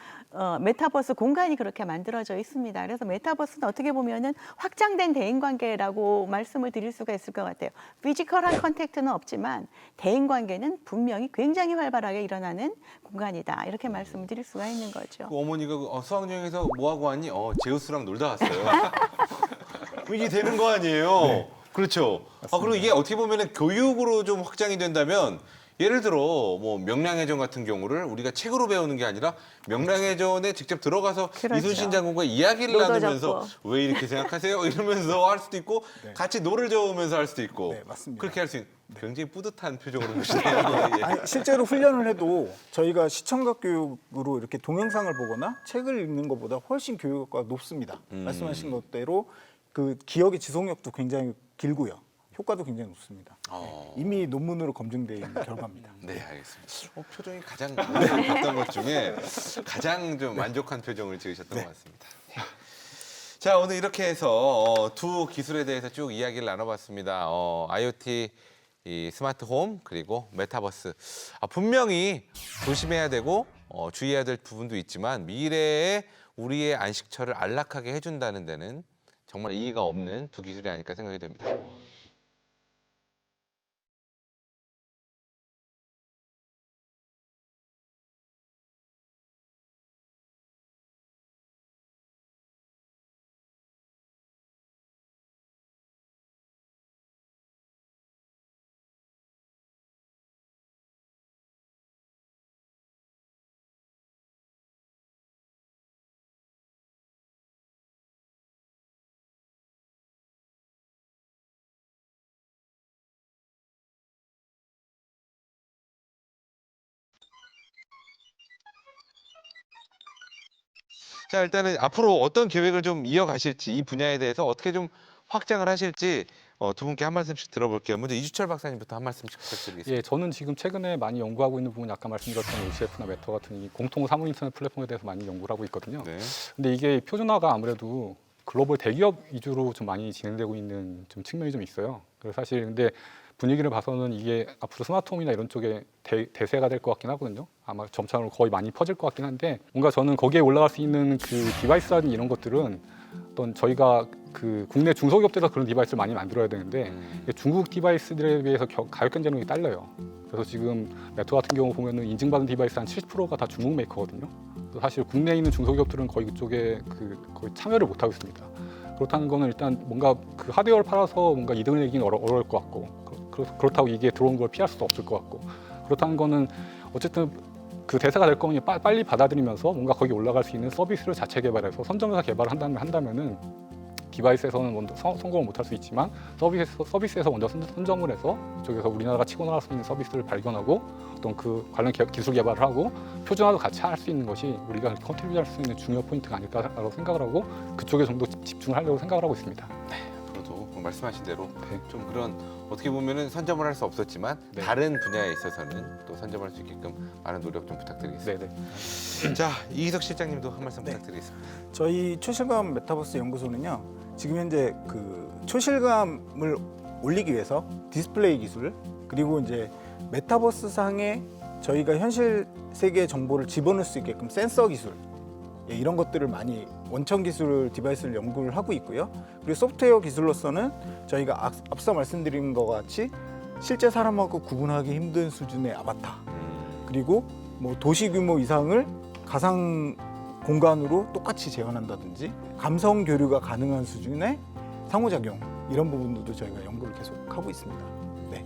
메타버스 공간이 그렇게 만들어져 있습니다. 그래서 메타버스는 어떻게 보면은 확장된 대인관계라고 말씀을 드릴 수가 있을 것 같아요. 피지컬한 컨택트는 없지만 대인관계는 분명히 굉장히 활발하게 일어나는 공간이다. 이렇게 말씀을 드릴 수가 있는 거죠. 그 어머니가 수학여행에서 뭐 하고 왔니? 제우스랑 놀다 왔어요. 이게 되는 거 아니에요? 그렇죠. 그리고 이게 어떻게 보면 교육으로 좀 확장이 된다면 예를 들어 뭐 명량해전 같은 경우를 우리가 책으로 배우는 게 아니라 명량해전에 직접 들어가서 그렇죠. 이순신 장군과 이야기를 노도 나누면서 잡고. 왜 이렇게 생각하세요? 이러면서 할 수도 있고 같이 노를 저으면서 할 수도 있고 네, 맞습니다. 그렇게 할 수 있는 굉장히 뿌듯한 표정으로 보시네요. 예. 아니, 실제로 훈련을 해도 저희가 시청각 교육으로 이렇게 동영상을 보거나 책을 읽는 것보다 훨씬 교육효과가 높습니다. 말씀하신 것대로 그 기억의 지속력도 굉장히 길고요. 효과도 굉장히 높습니다. 이미 논문으로 검증되어 있는 결과입니다. 네, 알겠습니다. 표정이 가장 봤던 것 중에 가장 좀 만족한 표정을 지으셨던 것 같습니다. 자, 오늘 이렇게 해서 두 기술에 대해서 쭉 이야기를 나눠봤습니다. IoT, 이 스마트홈 그리고 메타버스. 분명히 조심해야 되고 주의해야 될 부분도 있지만 미래에 우리의 안식처를 안락하게 해준다는 데는 정말 이의가 없는 두 기술이 아닐까 생각이 됩니다. 자, 일단은 앞으로 어떤 계획을 좀 이어가실지 이 분야에 대해서 어떻게 좀 확장을 하실지 두 분께 한 말씀씩 들어볼게요. 먼저 이주철 박사님부터 한 말씀씩 부탁드리겠습니다. 예, 저는 지금 최근에 많이 연구하고 있는 부분 아까 말씀드렸던 OCF나 메터 같은 이 공통 사물 인터넷 플랫폼에 대해서 많이 연구를 하고 있거든요. 네. 근데 이게 표준화가 아무래도 글로벌 대기업 위주로 좀 많이 진행되고 있는 좀 측면이 좀 있어요. 그래서 사실 근데 분위기를 봐서는 이게 앞으로 스마트홈이나 이런 쪽에 대세가 될 것 같긴 하거든요. 아마 점차로 거의 많이 퍼질 것 같긴 한데 뭔가 저는 거기에 올라갈 수 있는 그 디바이스라든지 이런 것들은 어떤 저희가 그 국내 중소기업들에서 그런 디바이스를 많이 만들어야 되는데 중국 디바이스들에 비해서 가격 경쟁력이 딸려요. 그래서 지금 네트 같은 경우 보면은 인증받은 디바이스 한 70%가 다 중국 메이커거든요. 그래서 사실 국내에 있는 중소기업들은 거의 그쪽에 거의 참여를 못 하고 있습니다. 그렇다는 거는 일단 뭔가 그 하드웨어를 팔아서 뭔가 이득을 내기는 어려울 것 같고 그렇다고 이게 들어온 걸 피할 수도 없을 것 같고 그렇다는 거는 어쨌든 그 대세가 될 거면 빨리 받아들이면서 뭔가 거기 올라갈 수 있는 서비스를 자체 개발해서 선점해서 개발을 한다면은 디바이스에서는 먼저 성공을 못할 수 있지만 서비스에서 먼저 선점을 해서 이쪽에서 우리나라가 치고 나갈 수 있는 서비스를 발견하고 어떤 그 관련 기술 개발을 하고 표준화도 같이 할 수 있는 것이 우리가 컨트리뷰할 수 있는 중요 포인트가 아닐까라고 생각을 하고 그쪽에 좀 더 집중을 하려고 생각을 하고 있습니다. 저도 말씀하신 대로 네. 좀 그런 어떻게 보면은 선점을 할 수 없었지만 네. 다른 분야에 있어서는 또 선점할 수 있게끔 많은 노력 좀 부탁드리겠습니다. 네네. 자, 이희석 실장님도 한 말씀 네. 부탁드리겠습니다. 저희 초실감 메타버스 연구소는요. 지금 현재 그 초실감을 올리기 위해서 디스플레이 기술 그리고 이제 메타버스 상에 저희가 현실 세계 정보를 집어넣을 수 있게끔 센서 기술 이런 것들을 많이 원천 기술 디바이스를 연구를 하고 있고요. 그리고 소프트웨어 기술로서는 저희가 앞서 말씀드린 것 같이 실제 사람하고 구분하기 힘든 수준의 아바타 그리고 뭐 도시 규모 이상을 가상 공간으로 똑같이 재현한다든지 감성 교류가 가능한 수준의 상호작용 이런 부분들도 저희가 연구를 계속 하고 있습니다. 네.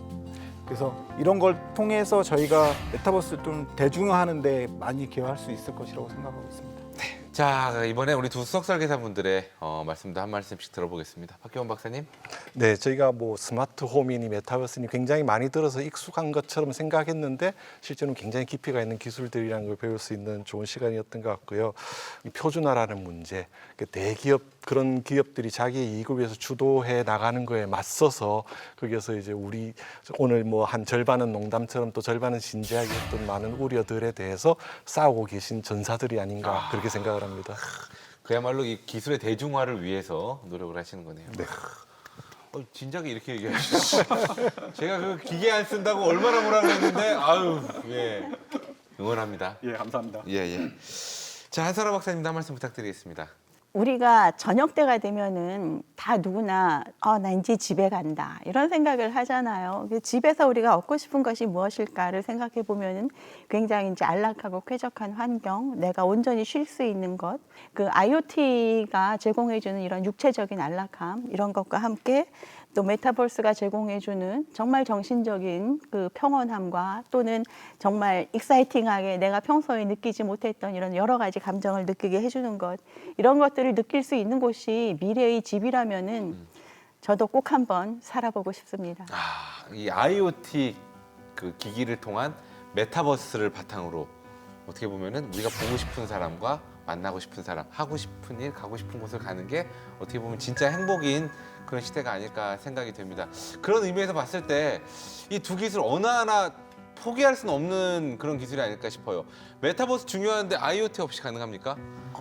그래서 이런 걸 통해서 저희가 메타버스를 좀 대중화하는 데 많이 기여할 수 있을 것이라고 생각하고 있습니다. 자, 이번에 우리 두 수석 설계사분들의 말씀도 한 말씀씩 들어보겠습니다. 박기원 박사님. 네, 저희가 뭐 스마트 홈이니 메타버스니 굉장히 많이 들어서 익숙한 것처럼 생각했는데 실제로는 굉장히 깊이가 있는 기술들이라는 걸 배울 수 있는 좋은 시간이었던 것 같고요. 이 표준화라는 문제, 대기업 그런 기업들이 자기의 이익을 위해서 주도해 나가는 거에 맞서서 거기에서 이제 우리 오늘 뭐 한 절반은 농담처럼 또 절반은 진지하게 했던 많은 우려들에 대해서 싸우고 계신 전사들이 아닌가 그렇게 생각을 합니다. 그야말로 이 기술의 대중화를 위해서 노력을 하시는 거네요. 네. 진작에 이렇게 얘기하시죠. 제가 그 기계 안 쓴다고 얼마나 뭐라 그랬는데 아유, 예. 응원합니다. 예, 감사합니다. 예, 예. 자, 한설아 박사님도 한 말씀 부탁드리겠습니다. 우리가 저녁 때가 되면은 다 누구나 나 이제 집에 간다 이런 생각을 하잖아요. 집에서 우리가 얻고 싶은 것이 무엇일까를 생각해 보면은 굉장히 이제 안락하고 쾌적한 환경, 내가 온전히 쉴 수 있는 것, 그 IoT가 제공해주는 이런 육체적인 안락함 이런 것과 함께 또 메타버스가 제공해주는 정말 정신적인 그 평온함과 또는 정말 익사이팅하게 내가 평소에 느끼지 못했던 이런 여러 가지 감정을 느끼게 해주는 것 이런 것들을 느낄 수 있는 곳이 미래의 집이라면은 저도 꼭 한번 살아보고 싶습니다. 이 IoT 그 기기를 통한 메타버스를 바탕으로 어떻게 보면은 우리가 보고 싶은 사람과 만나고 싶은 사람, 하고 싶은 일, 가고 싶은 곳을 가는 게 어떻게 보면 진짜 행복인 그런 시대가 아닐까 생각이 됩니다. 그런 의미에서 봤을 때 이 두 기술 어느 하나 포기할 수는 없는 그런 기술이 아닐까 싶어요. 메타버스 중요한데 IoT 없이 가능합니까?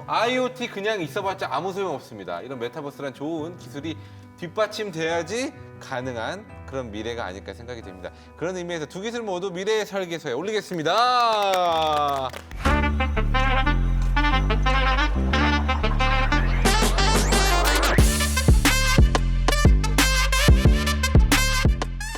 IoT 그냥 있어봤자 아무 소용 없습니다. 이런 메타버스란 좋은 기술이 뒷받침돼야지 가능한 그런 미래가 아닐까 생각이 됩니다. 그런 의미에서 두 기술 모두 미래의 설계서에 올리겠습니다.